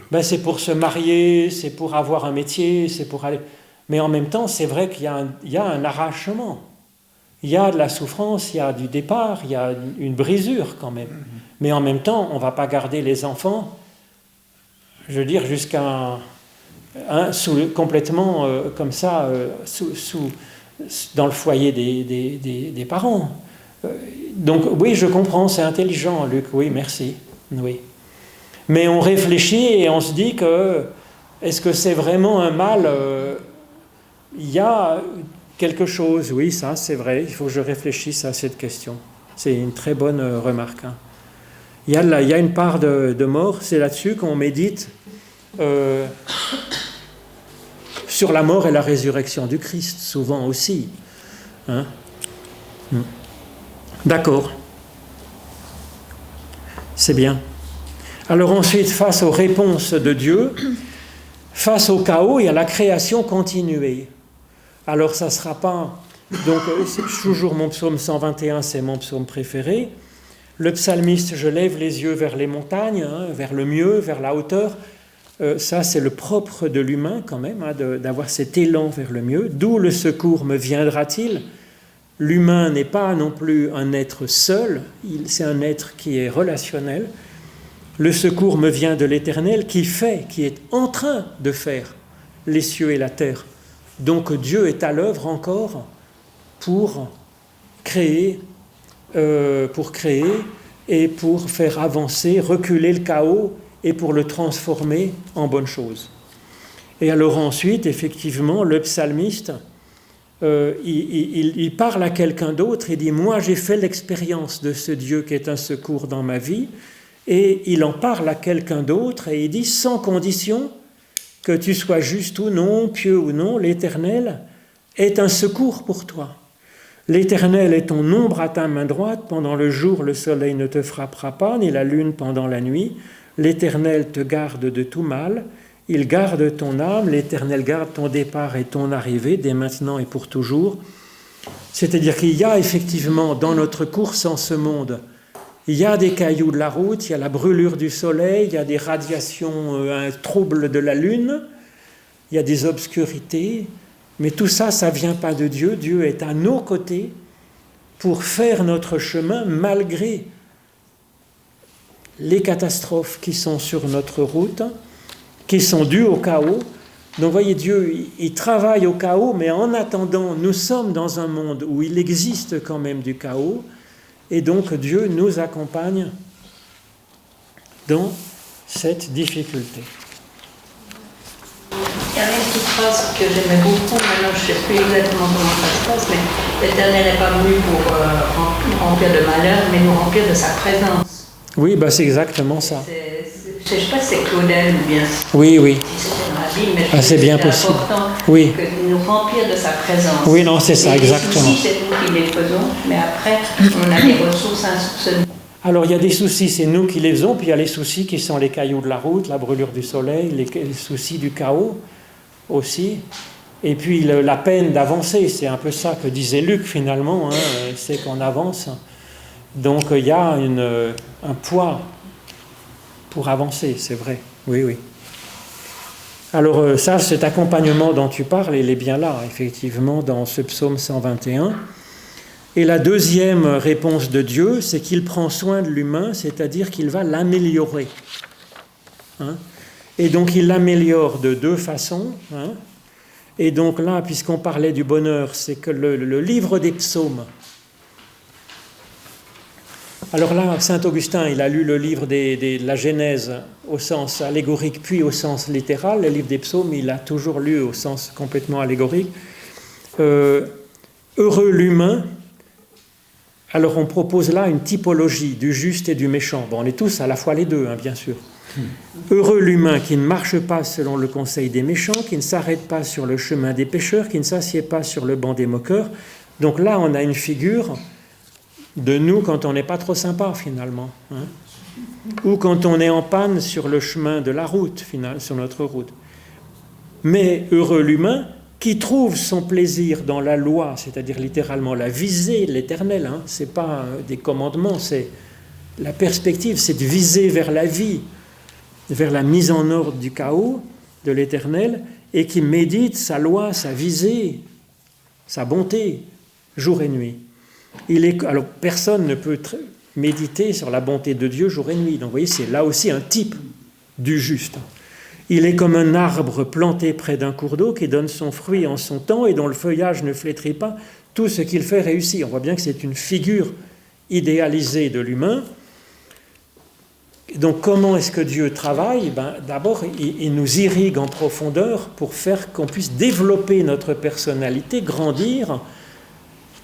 ben c'est pour se marier, c'est pour avoir un métier, c'est pour aller... Mais en même temps, c'est vrai qu'il y a un arrachement. Il y a de la souffrance, il y a du départ, il y a une brisure quand même. Mais en même temps, on ne va pas garder les enfants, je veux dire, jusqu'à complètement comme ça, dans le foyer des parents. Donc oui, je comprends, c'est intelligent, Luc, oui, merci. Oui. Mais on réfléchit et on se dit que, est-ce que c'est vraiment un mal ? Il y a quelque chose, oui, ça c'est vrai, il faut que je réfléchisse à cette question. C'est une très bonne remarque. Hein. Il y a une part de mort, c'est là-dessus qu'on médite sur la mort et la résurrection du Christ, souvent aussi. Hein. D'accord. C'est bien. Alors ensuite, face aux réponses de Dieu, face au chaos, il y a la création continuée. Alors ça ne sera pas... Donc c'est toujours mon psaume 121, c'est mon psaume préféré. Le psalmiste, je lève les yeux vers les montagnes, hein, vers le mieux, vers la hauteur. Ça, c'est le propre de l'humain quand même, hein, d'avoir cet élan vers le mieux. D'où le secours me viendra-t-il ? L'humain n'est pas non plus un être seul, c'est un être qui est relationnel. Le secours me vient de l'Éternel qui est en train de faire les cieux et la terre. Donc Dieu est à l'œuvre encore pour créer et pour faire avancer, reculer le chaos et pour le transformer en bonne chose. Et alors ensuite, effectivement, le psalmiste, il parle à quelqu'un d'autre et dit « Moi, j'ai fait l'expérience de ce Dieu qui est un secours dans ma vie. » Et il en parle à quelqu'un d'autre et il dit « Sans condition, que tu sois juste ou non, pieux ou non, l'Éternel est un secours pour toi. L'Éternel est ton ombre à ta main droite. Pendant le jour, le soleil ne te frappera pas, ni la lune pendant la nuit. L'Éternel te garde de tout mal. Il garde ton âme. L'Éternel garde ton départ et ton arrivée, dès maintenant et pour toujours. » C'est-à-dire qu'il y a effectivement dans notre course en ce monde, il y a des cailloux de la route, il y a la brûlure du soleil, il y a des radiations, un trouble de la lune, il y a des obscurités, mais tout ça, ça ne vient pas de Dieu. Dieu est à nos côtés pour faire notre chemin malgré les catastrophes qui sont sur notre route, qui sont dues au chaos. Donc, voyez, Dieu, il travaille au chaos, mais en attendant, nous sommes dans un monde où il existe quand même du chaos, et donc Dieu nous accompagne dans cette difficulté. Il y avait une petite phrase que j'aimais beaucoup, maintenant je ne sais plus exactement comment ça se passe, mais l'Éternel n'est pas venu pour nous remplir de malheur, mais nous remplir de sa présence. Oui, c'est exactement ça. Je ne sais pas si c'est Claudel ou bien Oui. si c'était dans la Bible, mais C'est bien possible. important Oui. de nous remplir de sa présence. Oui, non, c'est ça, exactement. Les soucis, c'est nous qui les faisons, mais après, on a des ressources insoupçonnées. Alors, il y a des soucis, c'est nous qui les faisons, puis il y a les soucis qui sont les cailloux de la route, la brûlure du soleil, les soucis du chaos aussi. Et puis, la peine d'avancer, c'est un peu ça que disait Luc, finalement, c'est qu'on avance. Donc, il y a un poids pour avancer, c'est vrai. Oui. Alors ça, cet accompagnement dont tu parles, il est bien là, effectivement, dans ce psaume 121. Et la deuxième réponse de Dieu, c'est qu'il prend soin de l'humain, c'est-à-dire qu'il va l'améliorer. Et donc il l'améliore de deux façons. Et donc là, puisqu'on parlait du bonheur, c'est que le livre des psaumes. Alors là, saint Augustin, il a lu le livre de la Genèse au sens allégorique, puis au sens littéral. Le livre des psaumes, il a toujours lu au sens complètement allégorique. Heureux l'humain. Alors on propose là une typologie du juste et du méchant. Bon, on est tous à la fois les deux, bien sûr. Heureux l'humain qui ne marche pas selon le conseil des méchants, qui ne s'arrête pas sur le chemin des pécheurs, qui ne s'assied pas sur le banc des moqueurs. Donc là, on a une figure de nous quand on n'est pas trop sympa, finalement. Ou quand on est en panne sur le chemin de la route, sur notre route. Mais heureux l'humain qui trouve son plaisir dans la loi, c'est-à-dire littéralement la visée, l'éternel. Ce n'est pas des commandements, c'est la perspective, c'est de viser vers la vie, vers la mise en ordre du chaos, de l'éternel, et qui médite sa loi, sa visée, sa bonté, jour et nuit. Alors personne ne peut méditer sur la bonté de Dieu jour et nuit. Donc vous voyez, c'est là aussi un type du juste. Il est comme un arbre planté près d'un cours d'eau qui donne son fruit en son temps et dont le feuillage ne flétrit pas. Tout ce qu'il fait réussit. On voit bien que c'est une figure idéalisée de l'humain. Donc comment est-ce que Dieu travaille ? D'abord, il nous irrigue en profondeur pour faire qu'on puisse développer notre personnalité, grandir,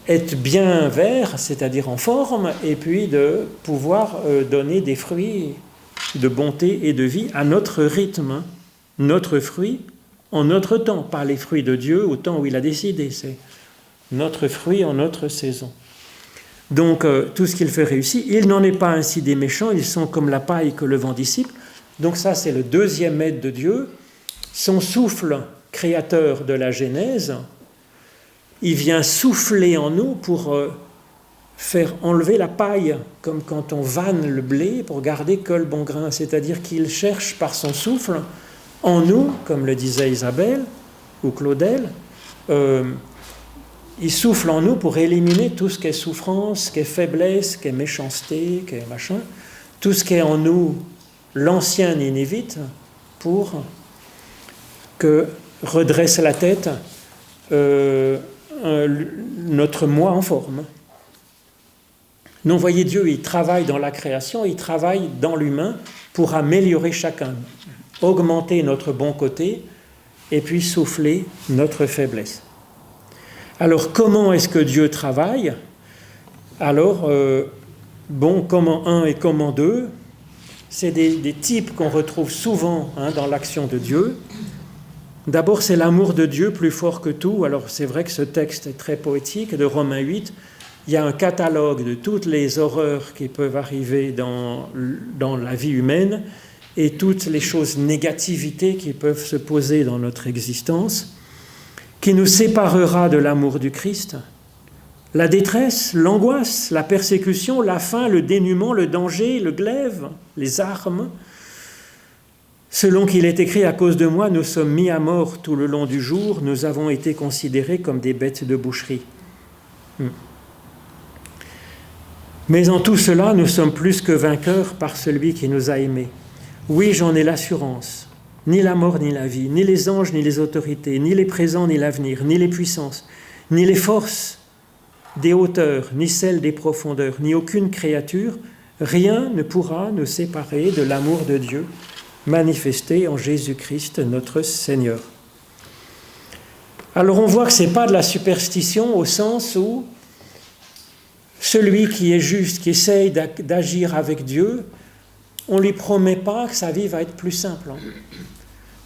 être bien vert, c'est-à-dire en forme, et puis de pouvoir donner des fruits de bonté et de vie à notre rythme. Notre fruit en notre temps, pas les fruits de Dieu au temps où il a décidé, c'est notre fruit en notre saison. Donc tout ce qu'il fait réussit. Il n'en est pas ainsi des méchants, ils sont comme la paille que le vent dissipe. Donc ça, c'est le deuxième aide de Dieu. Son souffle créateur de la Genèse, il vient souffler en nous pour faire enlever la paille, comme quand on vanne le blé pour garder que le bon grain. C'est-à-dire qu'il cherche par son souffle en nous, comme le disait Isabelle ou Claudel, il souffle en nous pour éliminer tout ce qui est souffrance, ce qui est faiblesse, ce qui est méchanceté, ce qui est machin, tout ce qui est en nous, l'ancien inévite, pour que redresse la tête notre moi en forme. Donc, voyez, Dieu, il travaille dans la création, il travaille dans l'humain pour améliorer chacun, augmenter notre bon côté et puis souffler notre faiblesse. Alors, comment est-ce que Dieu travaille ? Alors, comment 1 et comment 2, c'est des types qu'on retrouve souvent dans l'action de Dieu. D'abord, c'est l'amour de Dieu plus fort que tout. Alors, c'est vrai que ce texte est très poétique, de Romains 8. Il y a un catalogue de toutes les horreurs qui peuvent arriver dans la vie humaine et toutes les choses négativités qui peuvent se poser dans notre existence, qui nous séparera de l'amour du Christ. La détresse, l'angoisse, la persécution, la faim, le dénuement, le danger, le glaive, les armes. Selon qu'il est écrit, à cause de moi, nous sommes mis à mort tout le long du jour, nous avons été considérés comme des bêtes de boucherie. Mais en tout cela, nous sommes plus que vainqueurs par celui qui nous a aimés. Oui, j'en ai l'assurance. Ni la mort, ni la vie, ni les anges, ni les autorités, ni les présents, ni l'avenir, ni les puissances, ni les forces des hauteurs, ni celles des profondeurs, ni aucune créature, rien ne pourra nous séparer de l'amour de Dieu manifesté en Jésus-Christ, notre Seigneur. Alors on voit que ce n'est pas de la superstition au sens où celui qui est juste, qui essaye d'agir avec Dieu, on ne lui promet pas que sa vie va être plus simple.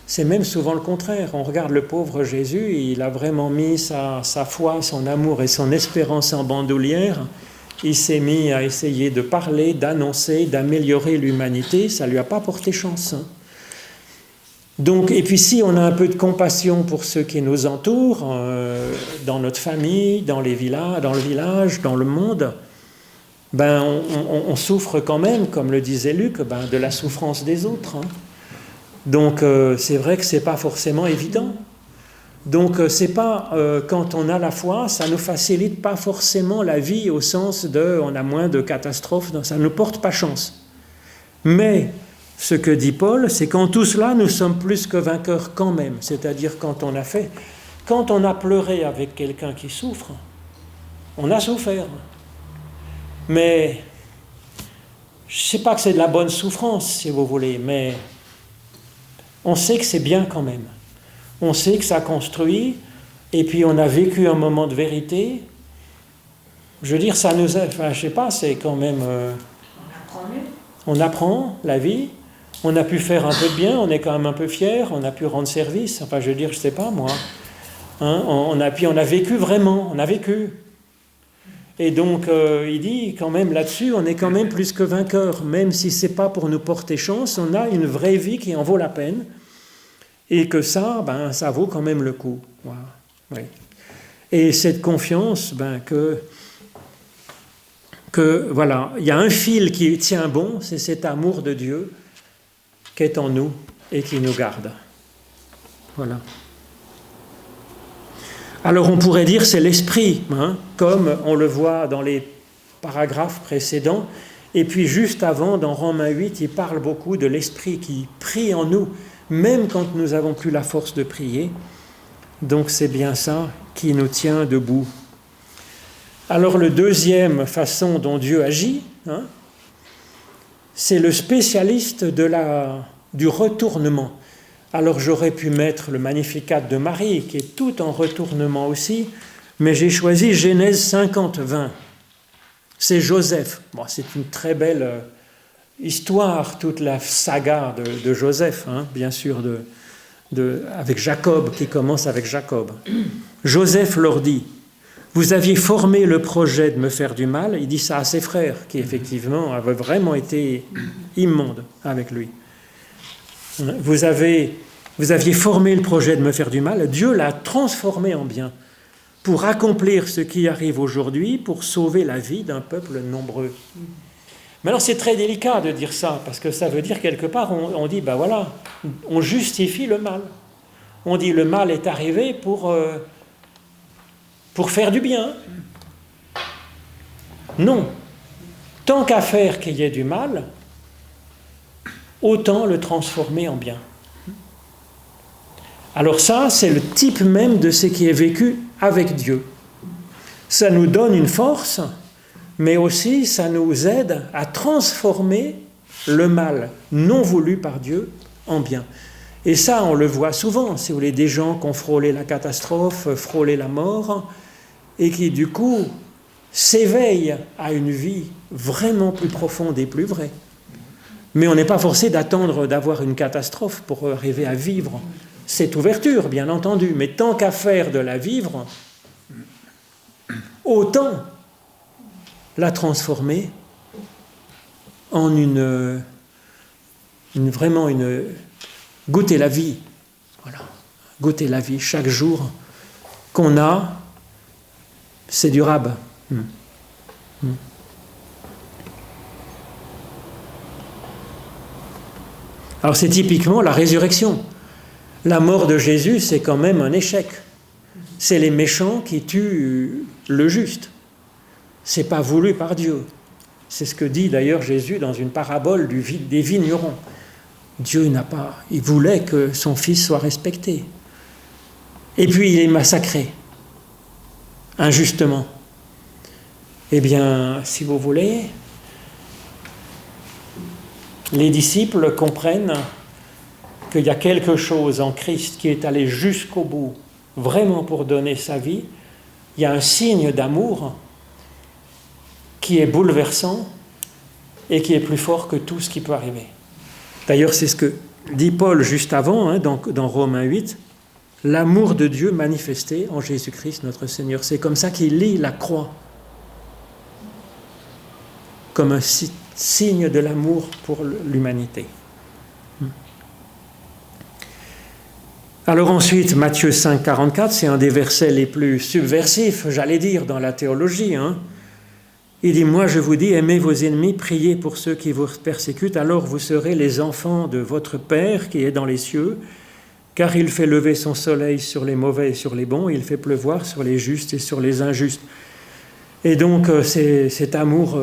C'est même souvent le contraire. On regarde le pauvre Jésus, il a vraiment mis sa foi, son amour et son espérance en bandoulière. Il s'est mis à essayer de parler, d'annoncer, d'améliorer l'humanité. Ça ne lui a pas porté chance. Donc, et puis si on a un peu de compassion pour ceux qui nous entourent, dans notre famille, dans le village, dans le monde, ben on souffre quand même, comme le disait Luc, de la souffrance des autres. Donc c'est vrai que c'est pas forcément évident. Donc c'est pas quand on a la foi, ça nous facilite pas forcément la vie au sens de on a moins de catastrophes, ça nous porte pas chance. Mais ce que dit Paul, c'est qu'en tout cela, nous sommes plus que vainqueurs quand même. C'est-à-dire quand on a pleuré avec quelqu'un qui souffre, on a souffert. Mais je ne sais pas que c'est de la bonne souffrance, si vous voulez, mais on sait que c'est bien quand même. On sait que ça construit, et puis on a vécu un moment de vérité. Je veux dire, ça nous a... Enfin, je ne sais pas, c'est quand même... On apprend la vie, on a pu faire un peu de bien, on est quand même un peu fiers, on a pu rendre service. Enfin, je veux dire, je ne sais pas, moi. On a vécu vraiment, on a vécu. Et donc, il dit quand même là-dessus, on est quand même plus que vainqueurs, même si ce n'est pas pour nous porter chance, on a une vraie vie qui en vaut la peine, et que ça, ça vaut quand même le coup. Voilà. Oui. Et cette confiance, que voilà, il y a un fil qui tient bon, c'est cet amour de Dieu qui est en nous et qui nous garde. Voilà. Alors on pourrait dire c'est l'esprit, comme on le voit dans les paragraphes précédents, et puis juste avant, dans Romains 8, il parle beaucoup de l'esprit qui prie en nous, même quand nous n'avons plus la force de prier. Donc c'est bien ça qui nous tient debout. Alors la deuxième façon dont Dieu agit, c'est le spécialiste du retournement. Alors j'aurais pu mettre le Magnificat de Marie, qui est tout en retournement aussi, mais j'ai choisi Genèse 50-20. C'est Joseph. Bon, c'est une très belle histoire, toute la saga de Joseph, bien sûr, avec Jacob, qui commence avec Jacob. Joseph leur dit, « Vous aviez formé le projet de me faire du mal », il dit ça à ses frères, qui effectivement avaient vraiment été immondes avec lui. Vous aviez formé le projet de me faire du mal, Dieu l'a transformé en bien pour accomplir ce qui arrive aujourd'hui, pour sauver la vie d'un peuple nombreux. Mais alors c'est très délicat de dire ça, parce que ça veut dire quelque part, on dit, voilà, on justifie le mal. On dit le mal est arrivé pour faire du bien. Non. Tant qu'à faire qu'il y ait du mal, autant le transformer en bien. Alors ça, c'est le type même de ce qui est vécu avec Dieu. Ça nous donne une force, mais aussi ça nous aide à transformer le mal non voulu par Dieu en bien. Et ça, on le voit souvent, si vous voulez, des gens qui ont frôlé la catastrophe, frôlé la mort, et qui du coup s'éveillent à une vie vraiment plus profonde et plus vraie. Mais on n'est pas forcé d'attendre d'avoir une catastrophe pour arriver à vivre cette ouverture, bien entendu. Mais tant qu'à faire de la vivre, autant la transformer en vraiment goûter la vie. Voilà. Goûter la vie chaque jour qu'on a, c'est durable. Alors c'est typiquement la résurrection. La mort de Jésus, c'est quand même un échec. C'est les méchants qui tuent le juste. C'est pas voulu par Dieu. C'est ce que dit d'ailleurs Jésus dans une parabole des vignerons. Dieu il voulait que son fils soit respecté. Et puis il est massacré, injustement. Eh bien, si vous voulez, les disciples comprennent qu'il y a quelque chose en Christ qui est allé jusqu'au bout, vraiment pour donner sa vie. Il y a un signe d'amour qui est bouleversant, et qui est plus fort que tout ce qui peut arriver. D'ailleurs, c'est ce que dit Paul juste avant, dans Romains 8, l'amour de Dieu manifesté en Jésus-Christ notre Seigneur. C'est comme ça qu'il lit la croix, comme un signe de l'amour pour l'humanité. Alors ensuite, Matthieu 5, 44, c'est un des versets les plus subversifs, j'allais dire, dans la théologie. Il dit, moi je vous dis, aimez vos ennemis, priez pour ceux qui vous persécutent, alors vous serez les enfants de votre Père qui est dans les cieux, car il fait lever son soleil sur les mauvais et sur les bons, il fait pleuvoir sur les justes et sur les injustes. Et donc c'est cet amour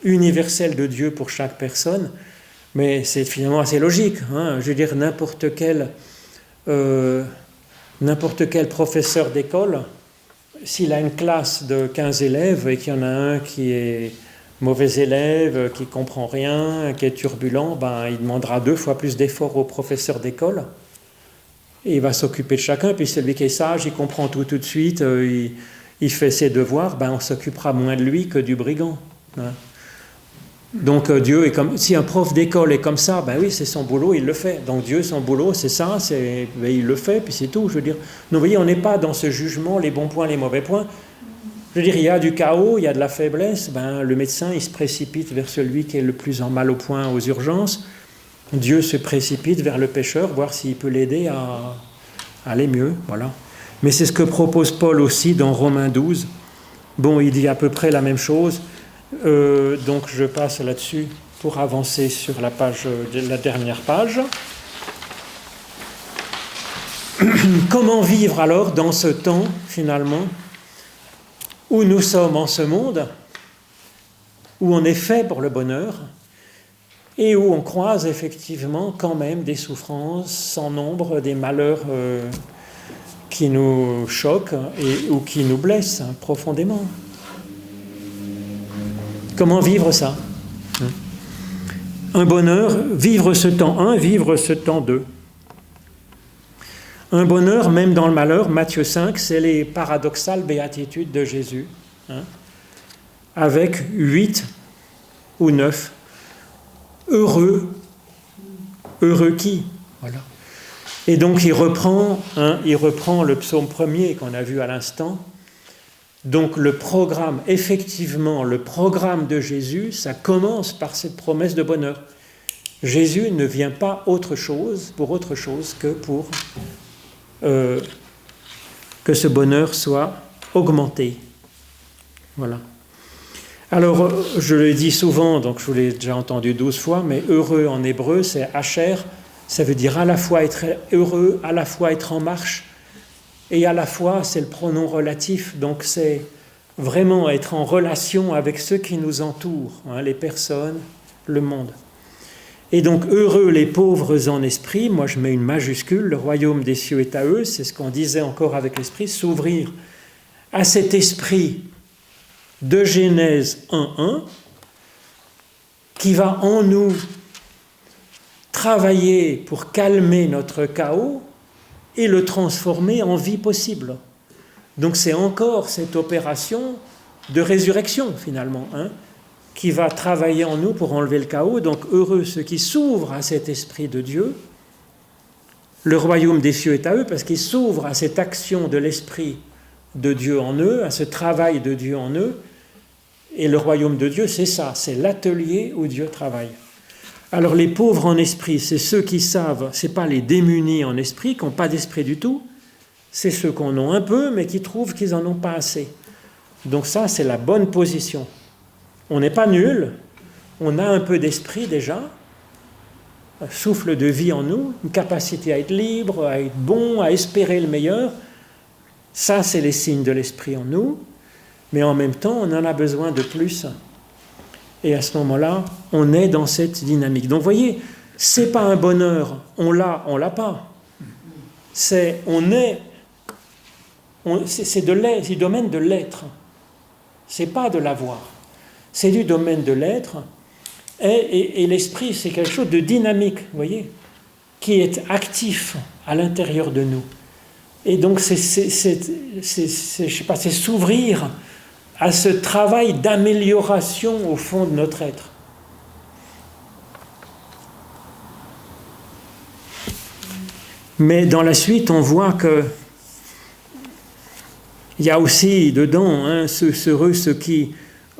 universel de Dieu pour chaque personne, mais c'est finalement assez logique. Je veux dire, n'importe quel professeur d'école, s'il a une classe de 15 élèves et qu'il y en a un qui est mauvais élève, qui ne comprend rien, qui est turbulent, il demandera 2 fois plus d'efforts au professeur d'école. Et il va s'occuper de chacun. Puis celui qui est sage, il comprend tout de suite, il fait ses devoirs, on s'occupera moins de lui que du brigand. Donc Dieu est comme, si un prof d'école est comme ça, oui, c'est son boulot, il le fait. Donc Dieu, son boulot, c'est ça, il le fait, puis c'est tout. Je veux dire, vous voyez, on n'est pas dans ce jugement, les bons points, les mauvais points. Je veux dire, il y a du chaos, il y a de la faiblesse. Le médecin, il se précipite vers celui qui est le plus en mal au point aux urgences. Dieu se précipite vers le pécheur, voir s'il peut l'aider à aller mieux. Voilà. Mais c'est ce que propose Paul aussi dans Romains 12. Il dit à peu près la même chose. Donc je passe là-dessus pour avancer sur la dernière page. Comment vivre alors dans ce temps, finalement, où nous sommes en ce monde, où on est fait pour le bonheur, et où on croise effectivement quand même des souffrances sans nombre, des malheurs qui nous choquent ou qui nous blessent profondément. Comment vivre ça ? Un bonheur, vivre ce temps 1, vivre ce temps 2. Un bonheur, même dans le malheur, Matthieu 5, c'est les paradoxales béatitudes de Jésus, avec 8 ou 9. Heureux qui ? Voilà. Et donc il reprend le psaume 1er qu'on a vu à l'instant. Donc le programme de Jésus, ça commence par cette promesse de bonheur. Jésus ne vient pas pour autre chose que pour que ce bonheur soit augmenté. Voilà. Alors, je le dis souvent, donc je vous l'ai déjà entendu 12 fois, mais heureux en hébreu, c'est asher, ça veut dire à la fois être heureux, à la fois être en marche, et à la fois, c'est le pronom relatif, donc c'est vraiment être en relation avec ceux qui nous entourent, les personnes, le monde. Et donc, heureux les pauvres en esprit, moi je mets une majuscule, le royaume des cieux est à eux, c'est ce qu'on disait encore avec l'esprit, s'ouvrir à cet esprit de Genèse 1.1, qui va en nous travailler pour calmer notre chaos, et le transformer en vie possible. Donc c'est encore cette opération de résurrection, finalement, qui va travailler en nous pour enlever le chaos. Donc heureux ceux qui s'ouvrent à cet esprit de Dieu. Le royaume des cieux est à eux, parce qu'ils s'ouvrent à cette action de l'esprit de Dieu en eux, à ce travail de Dieu en eux. Et le royaume de Dieu, c'est ça, c'est l'atelier où Dieu travaille. Alors les pauvres en esprit, c'est ceux qui savent, c'est pas les démunis en esprit, qui n'ont pas d'esprit du tout, c'est ceux qui en ont un peu, mais qui trouvent qu'ils n'en ont pas assez. Donc ça, c'est la bonne position. On n'est pas nul, on a un peu d'esprit déjà, un souffle de vie en nous, une capacité à être libre, à être bon, à espérer le meilleur. Ça, c'est les signes de l'esprit en nous, mais en même temps, on en a besoin de plus. Et à ce moment-là, on est dans cette dynamique. Donc, vous voyez, c'est pas un bonheur, on l'a pas. C'est du domaine de l'être. C'est pas de l'avoir. C'est du domaine de l'être. Et l'esprit, c'est quelque chose de dynamique, vous voyez, qui est actif à l'intérieur de nous. Et donc, c'est s'ouvrir à ce travail d'amélioration au fond de notre être. Mais dans la suite, on voit que il y a aussi dedans heureux ceux qui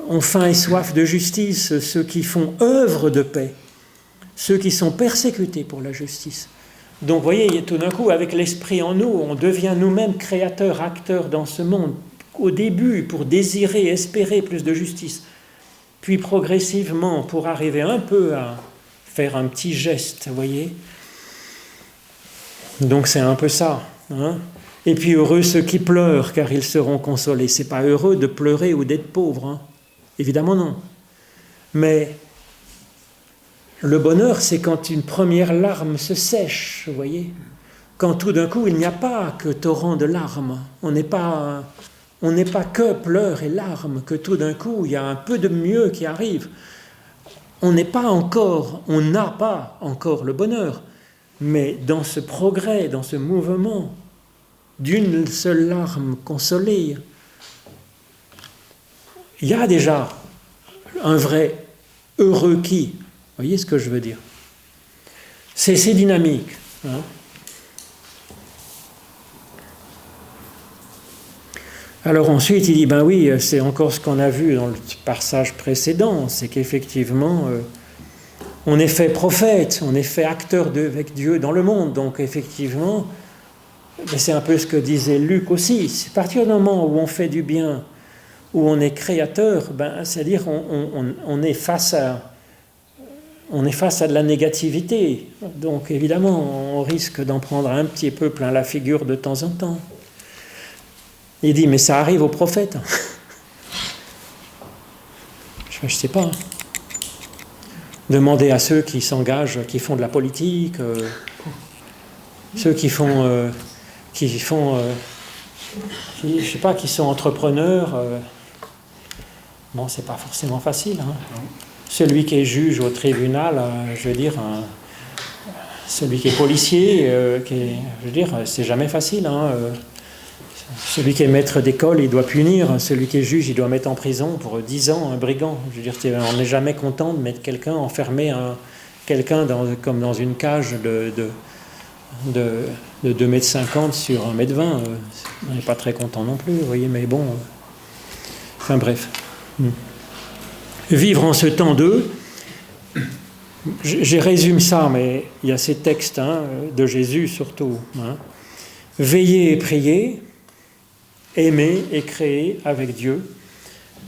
ont faim et soif de justice, ceux qui font œuvre de paix, ceux qui sont persécutés pour la justice. Donc vous voyez, tout d'un coup, avec l'esprit en nous, on devient nous-mêmes créateurs, acteurs dans ce monde. Au début, pour désirer, espérer plus de justice. Puis progressivement, pour arriver un peu à faire un petit geste, vous voyez. Donc c'est un peu ça. Et puis heureux ceux qui pleurent, car ils seront consolés. C'est pas heureux de pleurer ou d'être pauvre. Évidemment non. Mais le bonheur, c'est quand une première larme se sèche, vous voyez. Quand tout d'un coup, il n'y a pas que torrent de larmes. On n'est pas que pleurs et larmes, que tout d'un coup, il y a un peu de mieux qui arrive. On n'a pas encore le bonheur. Mais dans ce progrès, dans ce mouvement, d'une seule larme consolée, il y a déjà un vrai heureux qui. Vous voyez ce que je veux dire? C'est dynamique. Alors ensuite, il dit, ben oui, c'est encore ce qu'on a vu dans le passage précédent, c'est qu'effectivement, on est fait prophète, on est fait acteur avec Dieu dans le monde. Donc effectivement, c'est un peu ce que disait Luc aussi. C'est à partir du moment où on fait du bien, où on est créateur, c'est-à-dire on est face à de la négativité. Donc évidemment, on risque d'en prendre un petit peu plein la figure de temps en temps. Il dit, mais ça arrive aux prophètes. Je ne sais pas. Demandez à ceux qui s'engagent, qui font de la politique, ceux qui sont entrepreneurs. Bon, c'est pas forcément facile. Celui qui est juge au tribunal, je veux dire, celui qui est policier, c'est jamais facile. Celui qui est maître d'école, il doit punir. Celui qui est juge, il doit mettre en prison pour 10 ans un brigand. Je veux dire, on n'est jamais content de mettre quelqu'un, enfermer quelqu'un comme dans une cage de 2,50 m sur 1,20 m. On n'est pas très content non plus, vous voyez, mais bon. Enfin bref. Vivre en ce temps d'eux, j'ai résumé ça, mais il y a ces textes de Jésus surtout. Veiller et prier, aimer et créer avec Dieu.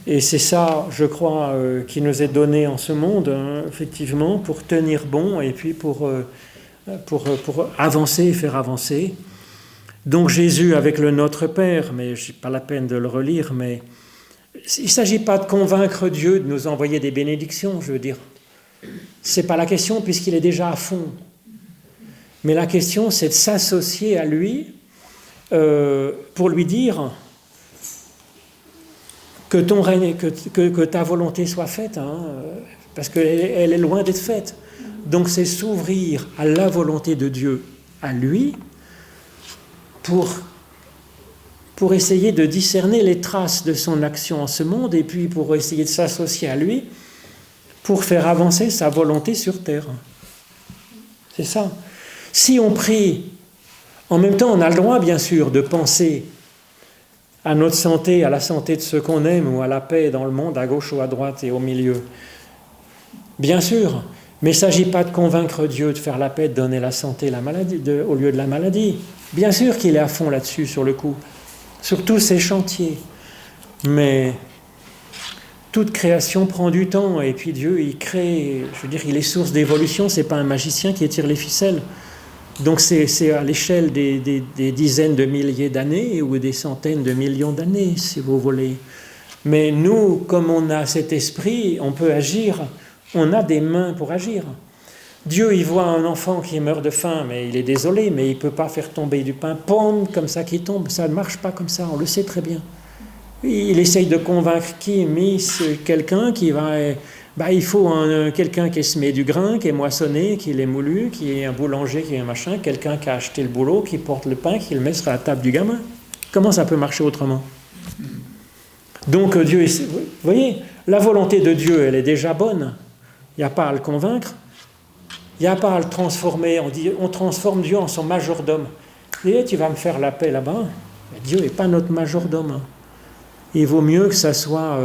Et c'est ça, je crois, qui nous est donné en ce monde, effectivement, pour tenir bon et puis pour avancer et faire avancer. Donc Jésus avec le Notre Père, mais je n'ai pas la peine de le relire, mais il ne s'agit pas de convaincre Dieu de nous envoyer des bénédictions, je veux dire. Ce n'est pas la question puisqu'il est déjà à fond. Mais la question, c'est de s'associer à lui pour lui dire que ton règne, que ta volonté soit faite, parce qu'elle est loin d'être faite. Donc c'est s'ouvrir à la volonté de Dieu, à lui, pour essayer de discerner les traces de son action en ce monde, et puis pour essayer de s'associer à lui, pour faire avancer sa volonté sur terre. C'est ça. Si on prie, en même temps on a le droit bien sûr de penser à notre santé, à la santé de ceux qu'on aime, ou à la paix dans le monde, à gauche ou à droite et au milieu. Bien sûr, mais il ne s'agit pas de convaincre Dieu de faire la paix, de donner la santé la maladie, au lieu de la maladie. Bien sûr qu'il est à fond là-dessus, sur le coup, sur tous ces chantiers. Mais toute création prend du temps, et puis Dieu, il crée, je veux dire, il est source d'évolution, ce n'est pas un magicien qui étire les ficelles. Donc c'est à l'échelle des dizaines de milliers d'années, ou des centaines de millions d'années, si vous voulez. Mais nous, comme on a cet esprit, on peut agir, on a des mains pour agir. Dieu, il voit un enfant qui meurt de faim, mais il est désolé, mais il ne peut pas faire tomber du pain, pomme, comme ça qui tombe, ça ne marche pas comme ça, on le sait très bien. Il essaye de convaincre qui? Mais quelqu'un qui va... il faut quelqu'un qui se met du grain, qui est moissonné, qui l'est moulu, qui est un boulanger, qui est un machin, quelqu'un qui a acheté le boulot, qui porte le pain, qui le met sur la table du gamin. Comment ça peut marcher autrement? Donc Dieu, vous voyez, la volonté de Dieu, elle est déjà bonne. Il n'y a pas à le convaincre. Il Il n'y a pas à le transformer. On transforme Dieu en son majordome. Et tu vas me faire la paix là-bas. Dieu n'est pas notre majordome. Il vaut mieux que ça soit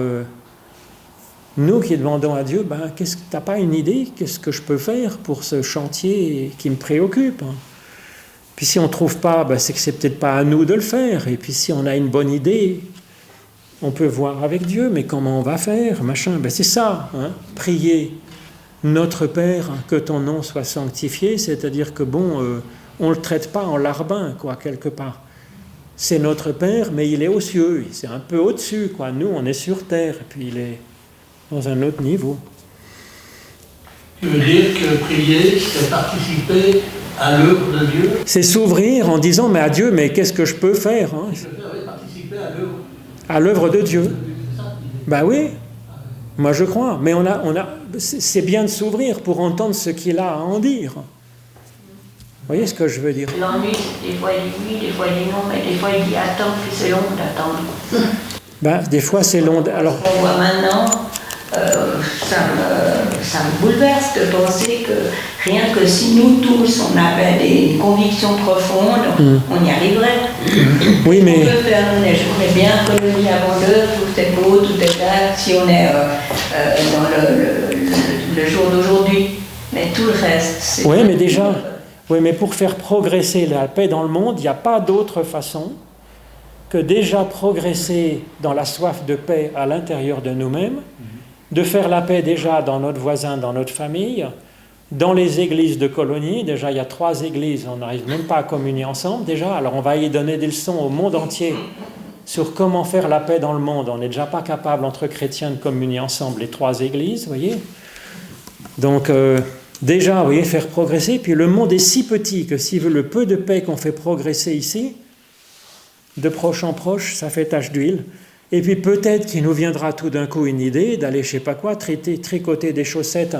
nous qui demandons à Dieu, tu n'as pas une idée? Qu'est-ce que je peux faire pour ce chantier qui me préoccupe? Puis si on ne trouve pas, c'est que c'est peut-être pas à nous de le faire. Et puis si on a une bonne idée, on peut voir avec Dieu, mais comment on va faire, machin. C'est ça, prier. Notre Père, que ton nom soit sanctifié, c'est-à-dire que on ne le traite pas en larbin, quelque part. C'est notre Père, mais il est aux cieux, c'est un peu au-dessus, Nous, on est sur terre, et puis il est dans un autre niveau. Tu veux dire que prier, c'est participer à l'œuvre de Dieu? C'est s'ouvrir en disant, mais à Dieu, mais qu'est-ce que je peux faire? Je peux participer à l'œuvre. À l'œuvre de Dieu. Oui, moi je crois. Mais c'est bien de s'ouvrir pour entendre ce qu'il a à en dire. Vous voyez ce que je veux dire? L'ennui, des fois il dit oui, des fois il dit non, mais des fois il dit attends, puis c'est long d'attendre. Des fois c'est long. Alors, on voit maintenant, ça me bouleverse de penser que rien que si nous tous on avait des convictions profondes, on y arriverait. Oui, mais... On peut faire une journée bien colonie avant l'heure, tout est beau, tout est là, si on est dans le jour d'aujourd'hui. Mais tout le reste, c'est... Oui, mais déjà... Oui, mais pour faire progresser la paix dans le monde, il n'y a pas d'autre façon que déjà progresser dans la soif de paix à l'intérieur de nous-mêmes, de faire la paix déjà dans notre voisin, dans notre famille, dans les églises de colonie. Déjà, il y a 3 églises, on n'arrive même pas à communier ensemble déjà. Alors, on va y donner des leçons au monde entier sur comment faire la paix dans le monde. On n'est déjà pas capable, entre chrétiens, de communier ensemble les 3 églises, vous voyez. Donc... déjà, vous voyez, faire progresser. Puis le monde est si petit que si le peu de paix qu'on fait progresser ici, de proche en proche, ça fait tache d'huile. Et puis peut-être qu'il nous viendra tout d'un coup une idée d'aller, je ne sais pas quoi, tricoter des chaussettes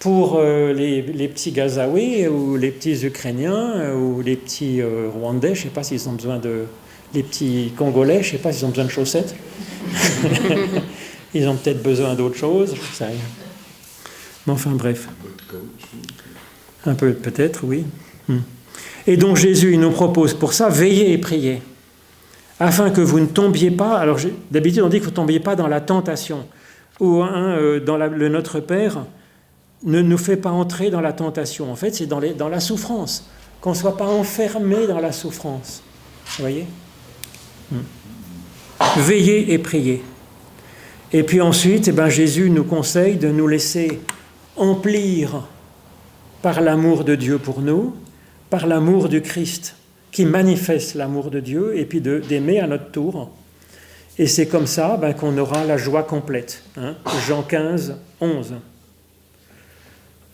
pour les petits Gazaouis ou les petits Ukrainiens ou les petits Rwandais. Je ne sais pas s'ils ont besoin de... Les petits Congolais, je ne sais pas s'ils ont besoin de chaussettes. Ils ont peut-être besoin d'autre chose, je sais rien. Mais enfin bref. Un peu peut-être, oui. Et donc Jésus, il nous propose pour ça, veillez et priez, afin que vous ne tombiez pas, alors d'habitude on dit que vous ne tombiez pas dans la tentation, ou dans le Notre Père ne nous fait pas entrer dans la tentation. En fait, c'est dans la souffrance, qu'on ne soit pas enfermé dans la souffrance. Vous voyez? Veillez et priez. Et puis ensuite, Jésus nous conseille de nous laisser emplir par l'amour de Dieu pour nous, par l'amour du Christ qui manifeste l'amour de Dieu, et puis d'aimer à notre tour. Et c'est comme ça qu'on aura la joie complète. Jean 15, 11.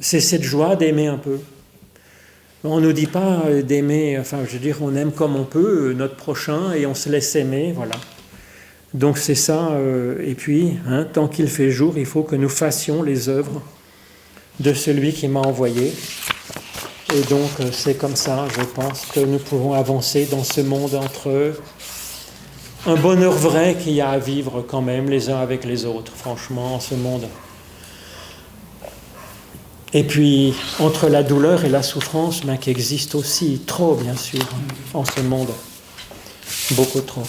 C'est cette joie d'aimer un peu. On ne nous dit pas d'aimer, on aime comme on peut notre prochain et on se laisse aimer, voilà. Donc c'est ça, et puis, tant qu'il fait jour, il faut que nous fassions les œuvres de celui qui m'a envoyé. Et donc c'est comme ça, je pense, que nous pouvons avancer dans ce monde entre un bonheur vrai qu'il y a à vivre quand même les uns avec les autres, franchement, en ce monde. Et puis entre la douleur et la souffrance, qui existe aussi trop, bien sûr, en ce monde. Beaucoup trop.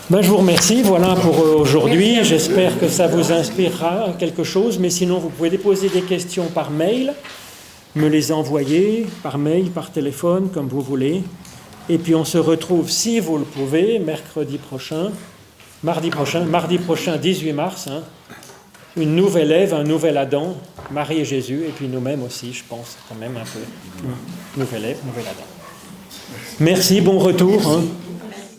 Je vous remercie, voilà pour aujourd'hui. J'espère que ça vous inspirera quelque chose, mais sinon vous pouvez déposer des questions par mail, me les envoyer par mail, par téléphone, comme vous voulez. Et puis on se retrouve, si vous le pouvez, mardi prochain, 18 mars, une nouvelle Ève, un nouvel Adam, Marie et Jésus, et puis nous-mêmes aussi, je pense, quand même un peu. Nouvelle Ève, nouvel Adam. Merci, bon retour.